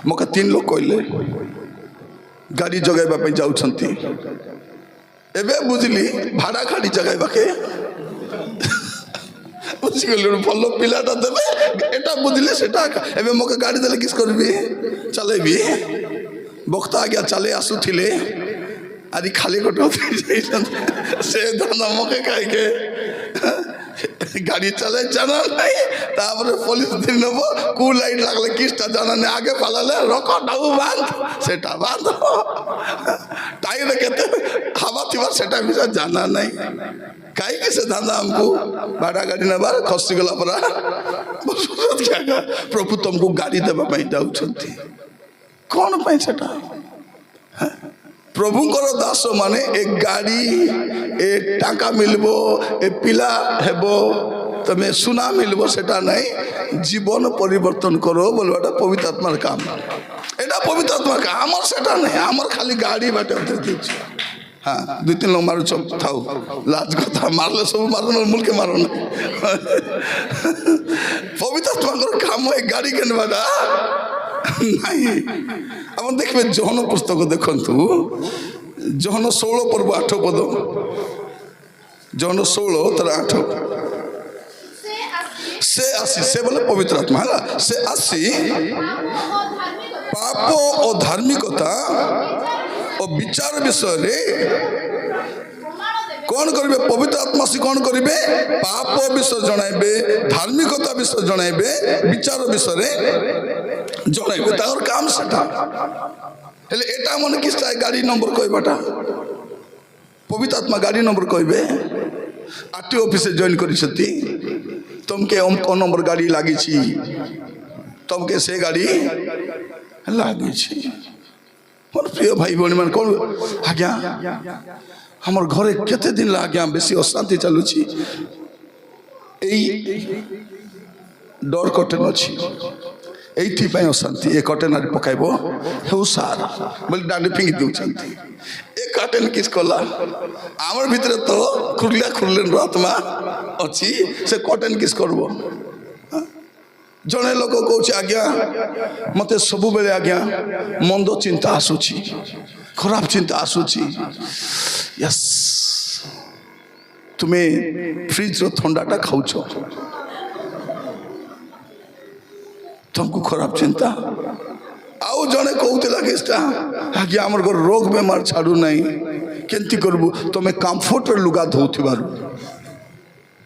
[SPEAKER 1] मके 3 लोग कहले गाड़ी जगाइबा पे जाउछंती एबे बुझली भाड़ा गाड़ी जगाइबा के भल पिलाटा देवे एटा बुझले सेटा एबे मके गाड़ी देले किस करबी चलेबी बक्ता आज्ञा चले आसुथिले आदि खाली कोटो से दाना मके खाई के गाड़ी चले जाना नहीं तापर पुलिस दिन नबो कु लाइट लागले किसटा जाना ने आगे फलाले रको डाउ बांध सेटा बांध टायर केते हवा थिबा सेटा बिसा जाना नहीं काई के से धंधा हमको भाड़ा गाड़ी ना बार खसी गला परा क्या प्रभु तुमको गाड़ी देबा पई जाउछंती कौन पई सेटा प्रभु को दास माने एक गाड़ी ए टाका मिलबो ए पिला हेबो तमे सुना मिलबो सेटा नहीं जीवन परिवर्तन करो बोलवाटा पवित्र आत्मार काम एटा पवित्र आत्मार काम हमर सेटा नहीं हमर खाली गाड़ी बाटे उतर दिछ हाँ 2-3 लोग मारो चुप थाओ लाज कथा मारले सब मारन मूल के मारन पवित्र आत्मार काम है गाड़ी के नवादा नहीं हम देखबे जहन पुस्तक देखंतु जहन 16 पर्व 8 पद जहन 16 तर 8 से आसी से बोले पवित्र आत्मा है से आसी पाप और धार्मिकता और विचार विषय रे कौन करिवे पवित्र आत्मा से कौन करिवे पाप विषय जणाइबे धार्मिकता विषय जणाइबे विचार विषय रे जणाइबे तार काम सेटा हेले एटा मन किस्ता गाड़ी नंबर कहबाटा पवित्र आत्मा गाड़ी नंबर कहबे आरटीओ ऑफिस जॉइन करिसती तुमके अमको नंबर गाड़ी लगी तुमके से गाड़ी लगी मोर प्रिय भाई भौणी मान कौन आज्ञा हमर घरे केते दिन आज्ञा बेसी अशांति चलुची डर कटेन अच्छी ये अशांति ए कटेन पकाइब हे सार बोले डांडी फिंगी दौरान ए कटेन किस कला आमर भितर तो खुरलिया खुरलेन आत्मा अच्छी से कटेन किस करब जड़े लोक कौच आज्ञा मत सब बेले आज्ञा मंद चिंता आसूची खराब चिंता आसूची यस तुम्हें फ्रिज रो थंडाटा खाऊच तुमको खराब चिंता आउ जड़े कहूला किसटा आज्ञा आमर घर रोग बेमार छाड़ू नहीं केंती करबू तुम्हें कम्फर्ट लुगा धोबार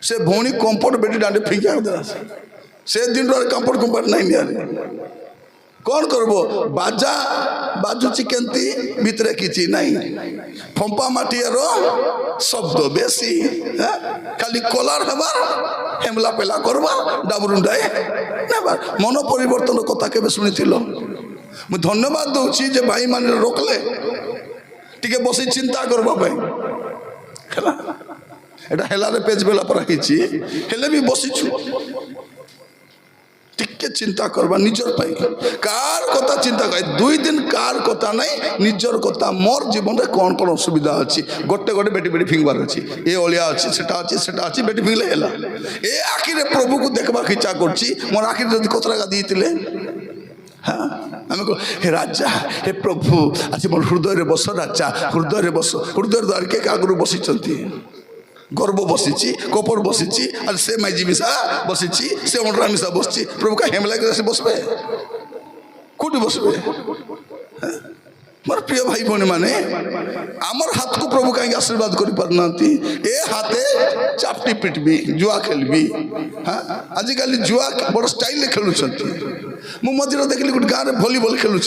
[SPEAKER 1] से भौणी कंफर्ट बेटी डांडे फिंगा देला से दिन कम्फर्ट कम्फर्ट नहीं निया कौन करबो बाजा बाजुची केंती भितरे किछि नहीं फंपा माटियार शब्द बेसी खाली कलार हबार हेमला पेला करबा डाबरुंडाए नेबार मन परिवर्तन कथा केबे सुनिथिलो मु धन्यवाद दउछि जे भाई माने रोकले टिके बसी चिंता करबा भाई हला एटा हेलारे पेज बेला पर किछि हेले भी बसिछु टिके चिंता करबा निजर पाई कार कथा चिंता कर दुई दिन कार कथा नहीं निजर कथा मोर जीवन रे कौन कौन असुविधा अच्छी गोटे गोटे बेटी बेटी फिंगबार अच्छी ए ओलिया अच्छी सेटा अच्छी बेटी फिंगले हेला ए आखिर प्रभु को देखबा इच्छा करछि मोर आखिर जदि कतरा दीतिले हाँ आम को हे राजा हे प्रभु आज मोर हृदय रे बस राजा हृदय रे बस हृदय द्वार के आगु बसिचंती गर्व बसी कपड़ बसी और से माइजी मिसा बसी से अंडरा मिसा बस प्रभु का हेम लगे से बसबे कौटी बसबे मोर प्रिय भाई भौणी माने आमर हाथ को प्रभु कहीं आशीर्वाद कर पारना ए हाथे चापटी पिटबी जुआ खेलबी हाँ आजिकल जुआ बड़ स्टाइल खेलुंट मु मझे देखली गोटे गाँव में भलीबल खेलुंट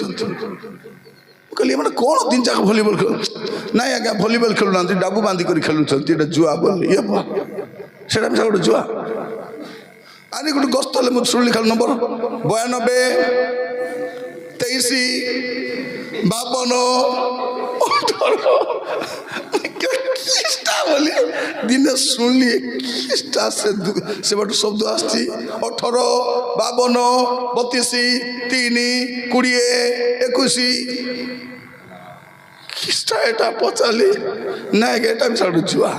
[SPEAKER 1] कहली मैंने कौन दिन जाक भलीबल खेल ना आज्ञा भलीबल खेलुना डाबू बांधी कर खेलुंट जुआ बोल ये से गोटे जुआ आनी गोटे गस्त मुझे शुणिली खाली नंबर 92 53 दिने शुणिली से बाटू शब्द आसी 18 52 32 3 20 21 किस्टा एटा पचाली ना एटा भी साडू छुआ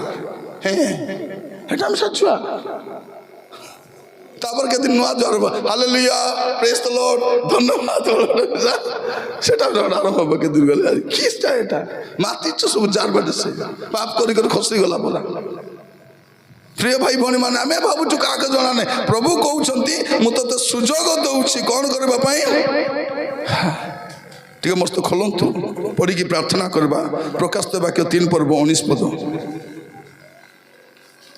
[SPEAKER 1] हैं एटा भी छुआ तापर के दिन नुआ ज्वर हालेलुया प्रेज द लॉर्ड धन्यवाद सेटा आरंभ हो के दिन गले किस्टा एटा माती छ सब जार बड से पाप करी कर खसी गला बोला प्रिय भाई भौणी माने आमे भाबु छु काके जणा नै प्रभु कहउछंती मु तते सुजोग दउछि कोन करबा पई ठीक मस्त खोलतु पढ़ी की प्रार्थना करवा प्रकाशित वाक्य 3 पर्व 19 पद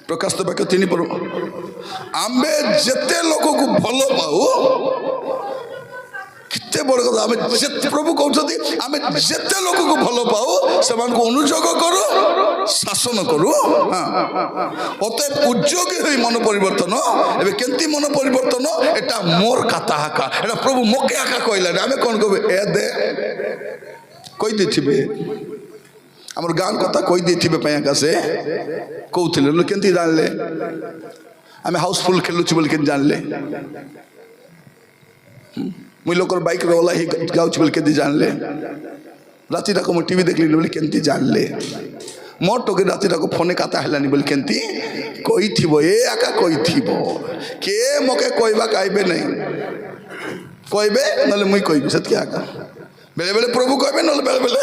[SPEAKER 1] प्रकाशित वाक्य 3 पर्व आमे जेते लोक को भलो पाऊ किते बड़ कथा आमे जेते प्रभु कहउछथि आमे जेते लोक को भलो पाऊ समान को अनुजोग करू शासन करू हां ओते उद्योगी होई मन परिवर्तन एबे केंती मन परिवर्तन एटा मोर कथा हाका एटा प्रभु मोके हाका कहला आमे कोन कहबे ए दे कहि देथिबे हमर गान कथा कहि देथिबे पया का से कहउथिले लो केंती जानले आमे हाउसफुल खेलुछि बोल के जानले मुई लोकर बाइक रोला ही गाउछ बोल के जानले राति राको मो टीवी देखली बोल केंती जानले मोर टोके राति राको फोने काता हेलानी बोल केंती कहि थिबो ए आका कहि थिबो के मके कहबा काइबे नहीं कहबे नले मुई कहबी सत के आका बेले बेले प्रभु कहबे नले बेले बेले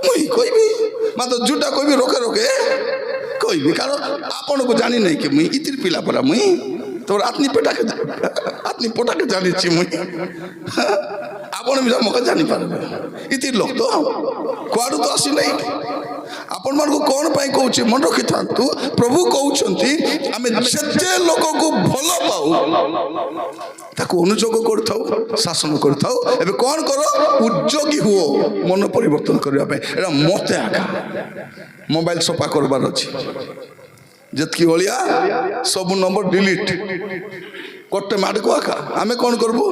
[SPEAKER 1] मुई कहबी मातो झूठा कहबी रोके रोके कहबी कारण आपन को जानी नहीं कि मुई इतिर पिला परा मुई तोर आत्नी पोटा के जानी छी मुई आपन भी मके जानी पारबे इतिर लोक तो कुआडू तो आसी नहीं आपन मन को कौन पाई कहउछि मन रखि थांतु प्रभु कहउछंती आमे जेते लोक को भलो पाऊ ताको अनुजोग करथाउ शासन करथाउ एबे कौन करो उद्योगी हुओ मन परिवर्तन करबा पे एरा मते आका मोबाइल सफा करबार अछि ଯେତିକି ଅଳିଆ ସବୁ ନମ୍ବର ଡିଲିଟ୍ ଗୋଟେ ମାଡ଼କୁ ଆକା ଆମେ କ'ଣ କରିବୁ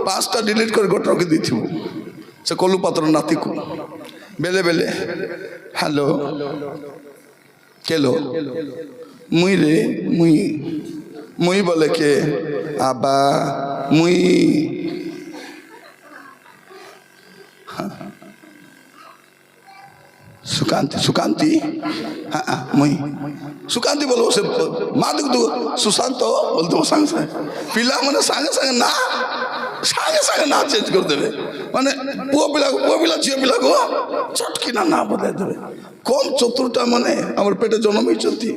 [SPEAKER 1] 5ଟା ଡିଲିଟ୍ କରି ଗୋଟେ ରଖିଦେଇଥିବୁ ସେ କଲୁ ପାତ୍ର ନାତିକୁ ବେଲେ ବେଲେ ହ୍ୟାଲୋ କେଲୋ ମୁଇଁ ରେ ମୁଇଁ ବୋଲେ କେ ଆବା ମୁଇଁ ସୁକାନ୍ତି ହଁ ମୁଇଁ ସୁକାନ୍ତି ବୋଲ ସେ ମା ଦେଖୁ ସୁଶାନ୍ତ ବୋଲଥିବ ସାଙ୍ଗେ ସାଙ୍ଗେ ପିଲାମାନେ ସାଙ୍ଗେ ସାଙ୍ଗେ ନା ଚେଞ୍ଜ କରିଦେବେ ମାନେ ପୁଅ ପିଲା ଝିଅ ପିଲାକୁ ଚଟକିନା ନା ବଦଳାଇ ଦେବେ କମ୍ ଚତୁରଟା ମାନେ ଆମର ପେଟେ ଜନ୍ମ ହେଇଛନ୍ତି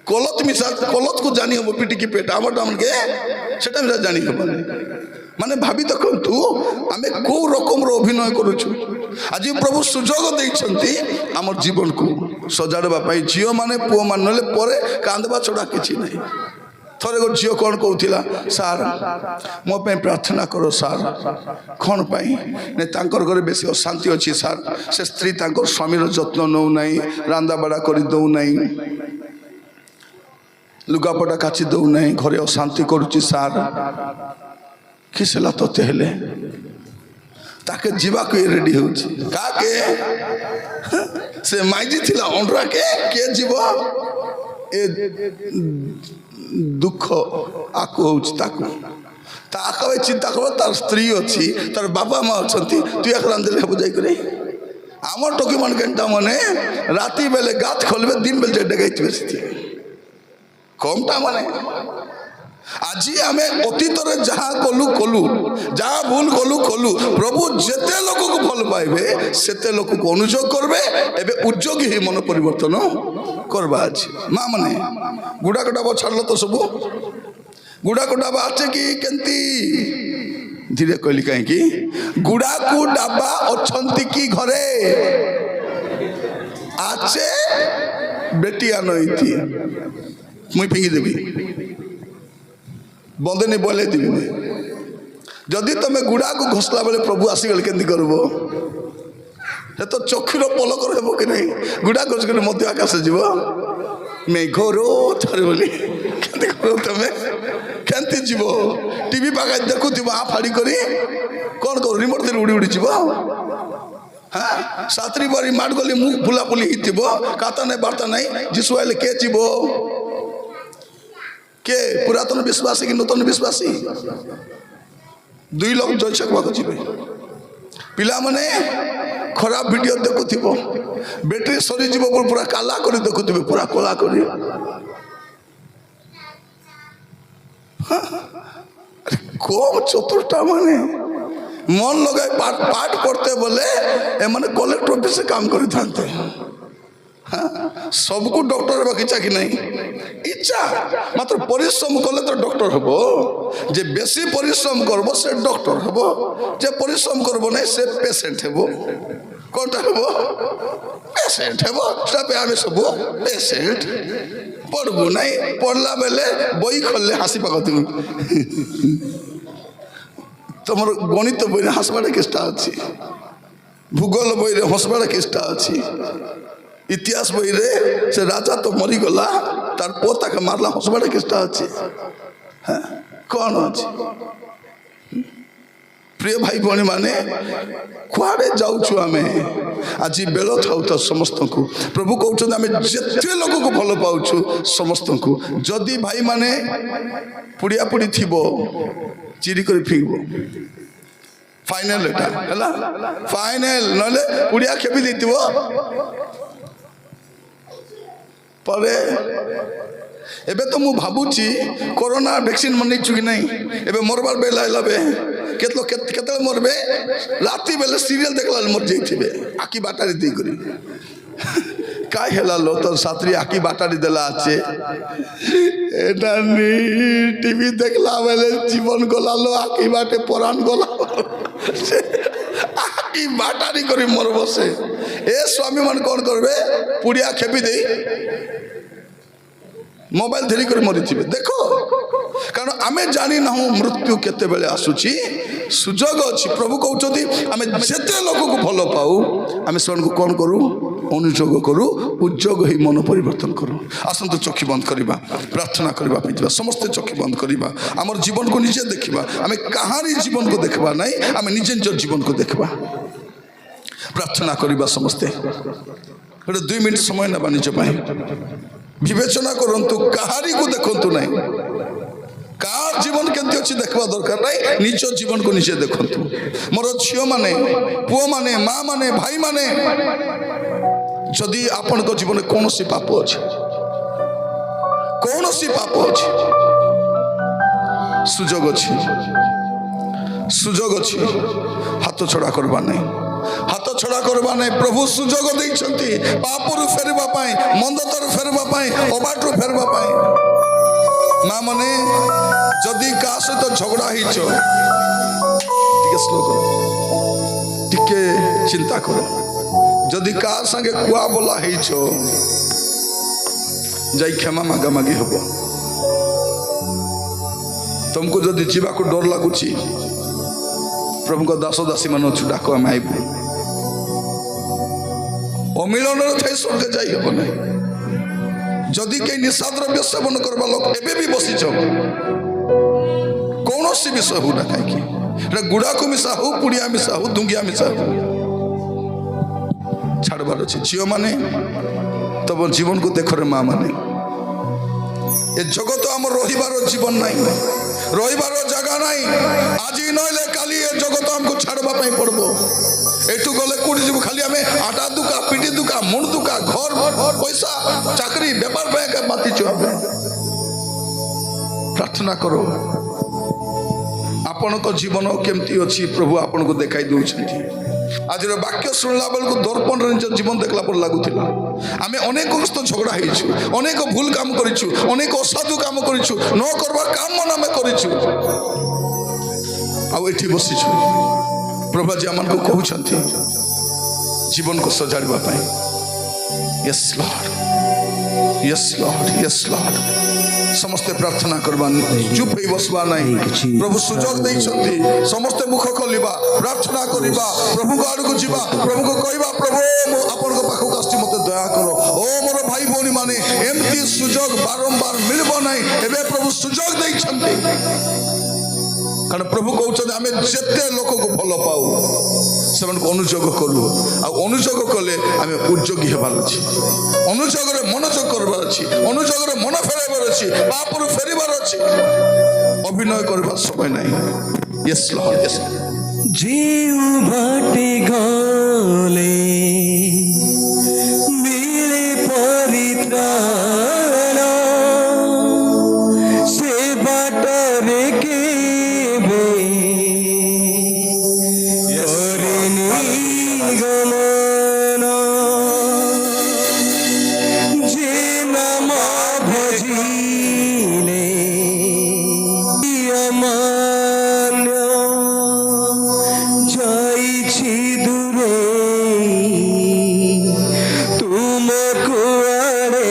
[SPEAKER 1] କଲତକୁ ଜାଣି ହବ ପିଟିକି ପେଟ ଆମଟା ମାନକେ ସେଟା ବି ଜାଣି ହବନି ମାନେ ଭାବି ଦେଖନ୍ତୁ ଆମେ କୋଉ ରକମର ଅଭିନୟ କରୁଛୁ ଆଜି ପ୍ରଭୁ ସୁଯୋଗ ଦେଇଛନ୍ତି ଆମର ଜୀବନକୁ ସଜାଡ଼ିବା ପାଇଁ ଝିଅମାନେ ପୁଅମାନେ ନହେଲେ ପରେ କାନ୍ଦବା ଛଡ଼ା କିଛି ନାହିଁ ଥରେ ଗୋଟେ ଝିଅ କ'ଣ କହୁଥିଲା ସାର୍ ମୋ ପାଇଁ ପ୍ରାର୍ଥନା କର ସାର୍ କ'ଣ ପାଇଁ ନା ତାଙ୍କର ଘରେ ବେଶୀ ଅଶାନ୍ତି ଅଛି ସାର୍ ସେ ସ୍ତ୍ରୀ ତାଙ୍କର ସ୍ୱାମୀର ଯତ୍ନ ନେଉନାହିଁ ରାନ୍ଧାବାଢ଼ା କରି ଦେଉନାହିଁ ଲୁଗାପଟା କାଚି ଦେଉନାହିଁ ଘରେ ଅଶାନ୍ତି କରୁଛି ସାର୍ କିସ ହେଲା ତୋତେ ହେଲେ ତାକେ ଯିବାକୁ ରେଡି ହେଉଛି କାକେ ସେ ମାଇଜି ଥିଲା ଅଣ୍ଡରାକେ କିଏ ଯିବ ଏ ଦୁଃଖ ଆକୁ ହେଉଛି ତାକୁ ତା ଆକାବେ ଚିନ୍ତା କର ତାର ସ୍ତ୍ରୀ ଅଛି ତାର ବାପା ମା ଅଛନ୍ତି ତୁ ଏକ ରାନ୍ଧିଲେ ହେବ ଯାଇକରି আমার টকিমান কেনটা মানে রাতি বেলে গাছ খোলবে দিন বেলে ডেকাইতে সেটি কমটা মানে আজি আমি অতীতরে যাহা কলু কলু যাহা ভুল কলু কলু প্রভু যেতে লোককে ভাল পাইবে সেতে লোককে অনুযোগ করবে এবে উদ্যোগী হি মন পরিবর্তন করবা আছে মা মানে গুড়া কটাব ছাড়লো তো সবু গুড়া কটাব আছে কি কেমতি ধীরে কইলি কাইকি গুড়াকু ডাবা অছন্তি কি ঘরে আছে বেটিয়া নইতি মুই ফিঙ্গি দেবি বন্ধনী বলে দিবি যদি তুমি গুড়াকু ঘষলা বেলে প্রভু আসিগলে কেমতি করব সে তো চক্ষুর পলক হব কি নাই গুড়া ঘষ করে মধ্য আকাশে যাব মেঘরো থরে বলি কেমতি করো তুমি কেমতি যাব টিভি পাখা দেখুথিব আ ফাড়ি করি কোন কর রিমোট দিয়ে উড়ি উড়ি যাব হ্যাঁ সাতরি বাড়ি মাঠ গলি মুখ ফুলাফুলি হইথিব কাতা নাই বার্তা নাই যিশু আইলে কে যাব কে পুরাতন বিশ্বাসী কি নূতন বিশ্বাসী দুই লোক জয় सकवाको ଯିବେ ପିଲାମାନେ ଖରାପ ଭିଡିଓ ଦେଖୁଥିବ ବ୍ୟାଟେରୀ ସରିଯିବ ପୁରା କାଲା କରି ଦେଖୁଥିବେ ପୁରା କଳା କରି କମ ଚତୁରଟା ମାନେ ମନ ଲଗାଇ ପାଠ ପଢତେ ବୋଲେ ଏମାନେ କଲେକ୍ଟର ଅଫିସରେ କାମ କରିଥାନ୍ତେ सबको डॉक्टर हेबाक इच्छा कि नहीं इच्छा मात्र परिश्रम कले तो डॉक्टर हेब जे बेसी परिश्रम करब से डॉक्टर हेब जे परिश्रम करब नहीं से पेशेंट हेब कोनटा हेब पेशेंट हेब सबे आमे सब पेशेंट पढ़बू नहीं पढ़ला बेले बई खोलले हसी पाक तुम गणित बई हसबाटा किस्टा अच्छी भूगोल बई हसबाटा किस्टा अच्छी इतिहास बही रे से राजा तो मरीगला तार पोता के मारला हसबाटा किस्टा अच्छी कौन अच्छी प्रिय भाई भौणी माने कुआड़े जाऊछु आमे आज बेल थाउ तो समस्त को प्रभु कहउछन आमे जेते लोक को भलो पाउछु समस्त को जदी भाई माने पुड़िया पुड़ी थिबो चिरी करी फिंगबो फाइनल एटा हला फाइनल नले पुड़िया खेपी देतिबो परे एबे तो मु भाबुची कोरोना वैक्सीन मन नहीं कि नहीं एबे मरबार बेला लाबे केतलो केतले मरबे राती बेले सीरियल देखला मर जाइथिबे आकी बाटारी दे करी काय हेला लो तो सात्री आकी बाटारी देला আছে এটা নি টিভি দেখলা বেলে জীবন গলালো আকি বাটে পরাণ গলা आकी बाटारी करी मर बसे ए स्वामी मन कौन करबे पुड़िया खेपी दे मोबाइल धरी कर मरी थे देखो कारण आमे जानी ना मृत्यु केते बेले आसुची सुजोग अच्छी प्रभु कहते आमे जेते लोक को भल पाऊ आमे से कौन करूँ ଅନୁଯୋଗ କରୁ, ଉଦ୍ଯୋଗ ହେଇ ମନ ପରିବର୍ତ୍ତନ କରୁ। ଆସନ୍ତୁ ଚକ୍ଷୁ ବନ୍ଦ କରିବା, ପ୍ରାର୍ଥନା କରିବା ପାଇଁ ଯିବା। ସମସ୍ତେ ଚକ୍ଷୁ ବନ୍ଦ କରିବା, ଆମର ଜୀବନକୁ ନିଜେ ଦେଖିବା। ଆମେ କାହାରି ଜୀବନକୁ ଦେଖିବା ନାହିଁ, ଆମେ ନିଜେ ନିଜ ଜୀବନକୁ ଦେଖିବା। ପ୍ରାର୍ଥନା କରିବା ସମସ୍ତେ। ଗୋଟେ 2 ମିନିଟ୍ ସମୟ ନେବା ନିଜ ପାଇଁ। ବିବେଚନା କରନ୍ତୁ, କାହାରିକୁ ଦେଖନ୍ତୁ ନାହିଁ। କାହାର ଜୀବନ କେମିତି ଅଛି ଦେଖିବା ଦରକାର ନାହିଁ, ନିଜ ଜୀବନକୁ ନିଜେ ଦେଖନ୍ତୁ। ମୋର ଝିଅମାନେ, ପୁଅମାନେ, ମା ମାନେ, ଭାଇମାନେ, ଯଦି ଆପଣଙ୍କ ଜୀବନରେ କୌଣସି ପାପ ଅଛି, କୌଣସି ପାପ ଅଛି, ସୁଯୋଗ ଅଛି, ସୁଯୋଗ ଅଛି। ହାତ ଛଡ଼ା କରିବା ନାହିଁ, ହାତ ଛଡ଼ା କରିବା ନାହିଁ। ପ୍ରଭୁ ସୁଯୋଗ ଦେଇଛନ୍ତି ପାପରୁ ଫେରିବା ପାଇଁ, ମନ୍ଦତାରୁ ଫେରିବା ପାଇଁ, ଅବାଟରୁ ଫେରିବା ପାଇଁ। ମା ମାନେ, ଯଦି କାହା ସହିତ ଝଗଡ଼ା ହେଇଛ, ଟିକେ ସ୍ଲୋ କର, ଟିକେ ଚିନ୍ତା କର। ଯଦି କାହା ସାଙ୍ଗେ କୁଆ ବୋଲା ହେଇଛ, ଯାଇ କ୍ଷମା ମାଗାମାଗି ହବ। ତମକୁ ଯଦି ଯିବାକୁ ଡର ଲାଗୁଛି, ପ୍ରଭୁଙ୍କ ଦାସ ଦାସୀ ମାନେ ଅଛୁ, ଡାକ, ଆମେ ଆଇବୁ। ଅମିଳନରେ ଥାଇ ସ୍ୱର୍ଗ ଯାଇ ହବ ନାହିଁ। ଯଦି କେହି ନିଶା ଦ୍ରବ୍ୟ ସେବନ କରିବା ଲୋକ ଏବେ ବି ବସିଛ, କୌଣସି ବିଷୟ ହଉ ନା କାହିଁକି, ଏଟା ଗୁଡ଼ାକୁ ମିଶା ହଉ, ପୁଡ଼ିଆ ମିଶା ହଉ, ଦୁଙ୍ଗିଆ ମିଶା ହଉ, ଛାଡ଼ବାର ଅଛି। ଝିଅମାନେ, ତମ ଜୀବନକୁ ଦେଖରେ। ମା ମାନେ, ଏ ଜଗତ ଆମର ରହିବାର ଜୀବନ ନାହିଁ, ରହିବାର ଜାଗା ନାହିଁ। ଆଜି ନହେଲେ କାଲି ଏ ଜଗତ ଆମକୁ ଛାଡ଼ିବା ପାଇଁ ପଡିବ। ଏଠୁ ଗଲେ କୋଉଠି ଯିବୁ? ଖାଲି ଆମେ ଆଟା ଦୁକା, ପିଟି ଦୁକା, ମୁଣ୍ଡ ଦୁକା, ଘର ପଇସା, ଚାକରି, ବେପାର ପାଇଁ ଏକା ମାତିଛୁ ଆମେ। ପ୍ରାର୍ଥନା କର, ଆପଣଙ୍କ ଜୀବନ କେମିତି ଅଛି ପ୍ରଭୁ ଆପଣଙ୍କୁ ଦେଖାଇ ଦେଉଛନ୍ତି। ଆଜିର ବାକ୍ୟ ଶୁଣିଲା ବେଳକୁ ଦର୍ପଣରେ ନିଜ ଜୀବନ ଦେଖିଲା ପରେ ଲାଗୁଥିଲା ଆମେ ଅନେକ ସହିତ ଝଗଡ଼ା ହେଇଛୁ, ଅନେକ ଭୁଲ କାମ କରିଛୁ, ଅନେକ ଅସାଧୁ କାମ କରିଛୁ, ନ କରିବା କାମ ଆମେ କରିଛୁ, ଆଉ ଏଠି ବସିଛୁ। ପ୍ରଭୁ ଆଜି ଆମମାନଙ୍କୁ କହୁଛନ୍ତି ଜୀବନକୁ ସଜାଡ଼ିବା ପାଇଁ। Yes Lord, Yes Lord, Yes Lord. ସମସ୍ତେ ପ୍ରାର୍ଥନା କରିବା, ଚୁପ ହେଇ ବସିବା ନାହିଁ। ପ୍ରଭୁ ସୁଯୋଗ ଦେଇଛନ୍ତି, ସମସ୍ତେ ମୁଖ ଖୋଲିବା, ପ୍ରାର୍ଥନା କରିବା, ପ୍ରଭୁଙ୍କ ଆଡ଼କୁ ଯିବା, ପ୍ରଭୁଙ୍କୁ କହିବା, ପ୍ରଭୁ ମୁଁ ଆପଣଙ୍କ ପାଖକୁ ଆସୁଛି, ମୋତେ ଦୟା କର। ଓ ମୋର ଭାଇ ଭଉଣୀ ମାନେ, ଏମିତି ସୁଯୋଗ ବାରମ୍ବାର ମିଳିବ ନାହିଁ। ଏବେ ପ୍ରଭୁ ସୁଯୋଗ ଦେଇଛନ୍ତି, କାରଣ ପ୍ରଭୁ କହୁଛନ୍ତି ଆମେ ଯେତେ ଲୋକକୁ ଭଲ ପାଉ, ସେମାନଙ୍କୁ ଅନୁଯୋଗ କରୁ। ଆଉ ଅନୁଯୋଗ କଲେ ଆମେ ଉଦ୍ଯୋଗୀ ହେବାର ଅଛି, ଅନୁଯୋଗରେ ମନୋଯୋଗ କରିବାର ଅଛି, ଅନୁଯୋଗରେ ମନ ଫେରାଇବାର ଅଛି, ପାପରୁ ଫେରିବାର ଅଛି। ଅଭିନୟ କରିବାର ସମୟ ନାହିଁ। Yes Lord, Yes.
[SPEAKER 2] जीव बाटे गले मिले परित्राण, से बाटरे केबे करिनी गमन। जे नाम भजिले अमान्य, যাইছি দূরে তুমকু আড়ে,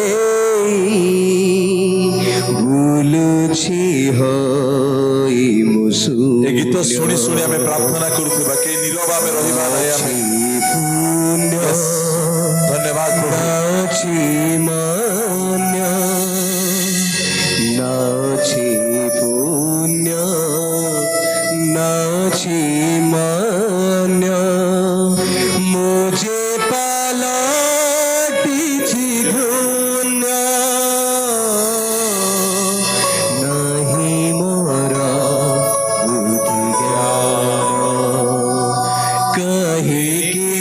[SPEAKER 2] ভুলুছি হই মুসু।
[SPEAKER 3] ଏ ଗୀତ ଶୁଣି ଶୁଣି ଆମେ ପ୍ରାର୍ଥନା କରୁଥିବା, କେହି ନୀରବ ଆମେ ରହିବା ନାହିଁ। ଆମେ ଧନ୍ୟବାଦ ପ୍ରଭୁ।
[SPEAKER 2] নাচি মান্য, নাচি পুণ্য, নাচি মান্য, মুঝে পালাটিছি ধন্য। নাহি মোরা বুদ্ধি জ্ঞান, কহিকি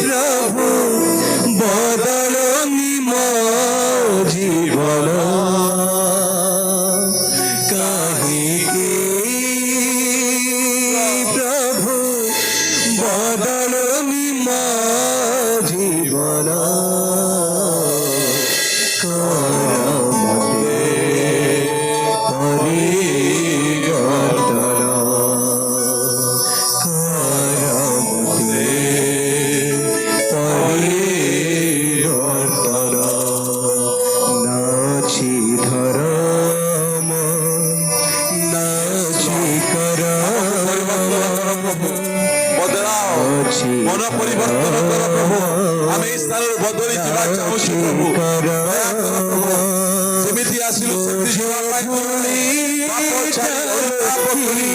[SPEAKER 2] প্রভু বদলনি মো জীবন। কাহিকি প্রভু বদলনি মো জীবন। করমতে পরিবর্তন, করমতে পরিবর্তন।
[SPEAKER 3] ଆମେ ଏହି ସ୍ଥାନରୁ ବଦଳି ଯିବା ଚାହୁଁଛୁ ପ୍ରଭୁ ଦୟା କର ପ୍ରଭୁ ଯେମିତି ଆସିଲୁ ସେମିତି ଯିବା ପାଇଁ ପାପ ଛାଡ଼ି ଅନୁତାପ କରି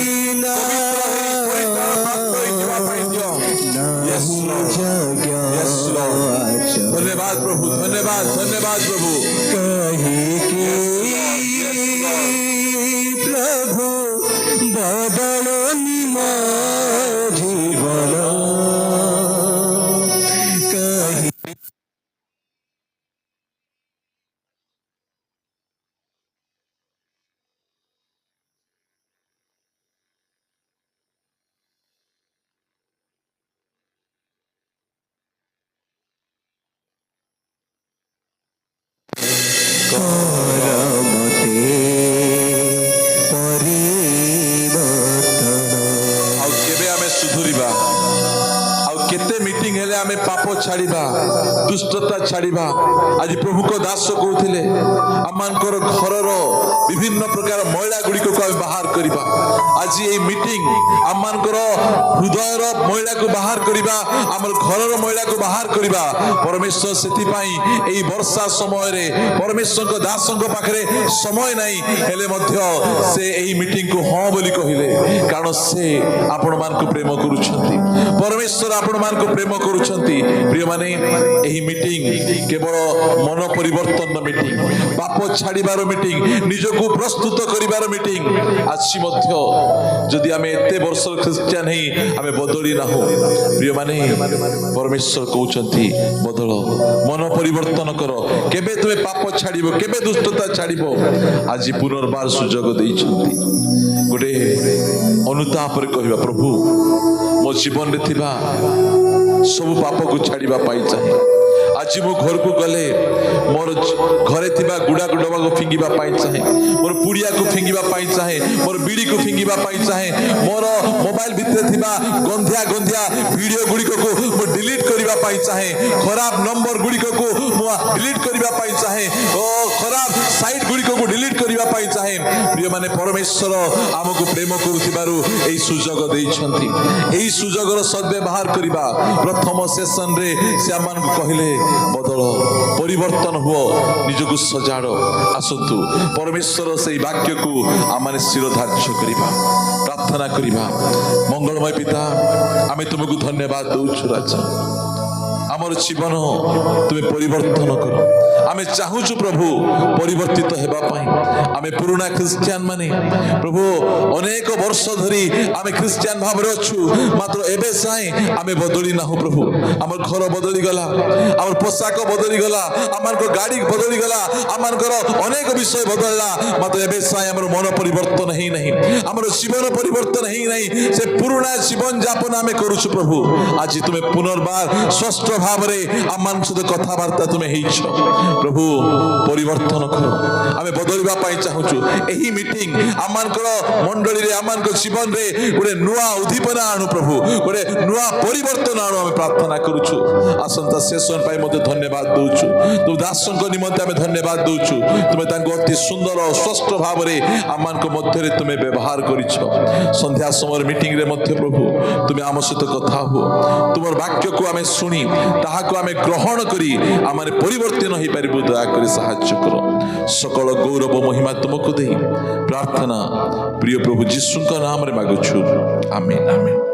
[SPEAKER 3] Yes, Lord. Yes, Lord. धन्यवाद प्रभु धन्यवाद धन्यवाद प्रभु
[SPEAKER 2] प्रभु बदलो निमा जीवन कहीं
[SPEAKER 3] आमे पाप छाड़िबा दुष्टता छाड़िबा आज प्रभु को दास कहते आमर घर विभिन्न प्रकार मैला गुड़िक को बाहर करवा आज ये मीटिंग आमर हृदयर मैला को बाहर करवा आमर घर मैला को बाहर करवा परमेश्वर से वर्षा समय रे परमेश्वर को दास पाखे समय नहीं हेले मध्य से यही मीटिंग को हाँ बोली कहले कारण से आपण मान को प्रेम करुछंती परमेश्वर आपण मान को प्रेम करुछंती प्रिय माने यही मीटिंग केवल मन परिवर्तन मीटिंग पाप छाड़िबार मीटिंग निजको प्रस्तुत करिबार मीटिंग आज मध्य जदि आमे एते वर्ष क्रिश्चियन ही आमे बदली ना हो प्रिय माने परमेश्वर कहउछंती बदल मन परिवर्तन करो केबे तुमे पाप छाड़िबो केबे दुष्टता छाड़िबो आज पुनर्बार सुजोग देइछंती गोटे अनुताप रे कहबा प्रभु मो जीवन रे थिबा सब पाप को छाड़िबा पाई चाहे आज मो घर को गले मोर घरे थिबा गुड़ा को डबा को फिंगिबा पाई चाहे मोर पुड़िया को फिंगिबा पाई चाहे मोर बीड़ी को फिंगिबा पाई चाहे मोर मोबाइल भितर थिबा गंधिया गंधिया वीडियो गुड़िक को मो डिलीट करिबा पाई चाहे खराब नंबर गुड़िक को मो डिलीट करिबा पाई चाहे ओ खराब साइट गुड़िक को डिलीट करिबा पाई चाहे प्रिय माने परमेश्वर हमको प्रेम करुथिबारु एई सुजोग देइछंती एई सुजोगर सद्व्यवहार करिबा प्रथम सेशन रे से आमान को कहिले बदल परिवर्तन हुओ निजको सजाड़ आसतु परमेश्वर से वाक्य को आमाने शिरोधार्य करिबा प्रार्थना करिबा मंगलमय पिता आमे तुमको धन्यवाद दउछु राजा आमर जीवन तुम्हें परिवर्तन करो आमे चाहूचु प्रभु परिवर्तित हेबा पाई आमे पुराना क्रिश्चियन माने प्रभु अनेक वर्ष धरी आमे क्रिश्चियन भाव रे अछु मात्र एबे साई आमे बदली ना हो प्रभु हमर घर बदली गला हमर पोशाक बदली गला हमर को गाड़ी बदली गला हमर घर अनेक विषय बदलला मात्र एबे साई हमर मन परिवर्तन ही नहीं हमर जीवन परिवर्तन ही नहीं से पुराना जीवन यापन आमे करूछु प्रभु आज तुम्हें पुनर्बार स्वस्थ भाव रे आमान सहित कथाबार्ता तुम्हें हेइछ प्रभु परिवर्तन करो आमे बदलवा पाई चाहूचु एही मीटिंग आमानकर मंडली रे आमानकर जीवन रे गोटे नुआ उद्दीपना आनु प्रभु गोटे नुआ परिवर्तन आनु आमे प्रार्थना करूछु आसंता सेशन पाई मते धन्यवाद दउछु तु दासंक निमंते आमे धन्यवाद दउछु तुमे तांको अति सुंदर और स्वस्थ भाव रे आमानक मध्य रे तुमे व्यवहार करिछ संध्या समय मीटिंग रे मध्य प्रभु तुमे आम सहित कथा हो तुमर वाक्य को आमे सुनी ताहा को आमे ग्रहण करी आमाने परिवर्तन होई परिबु दया करी साहाय्य करो सकल गौरव महिमा तुमको दे प्रार्थना प्रिय प्रभु यीशु का नाम रे मागुछु आमीन आमीन।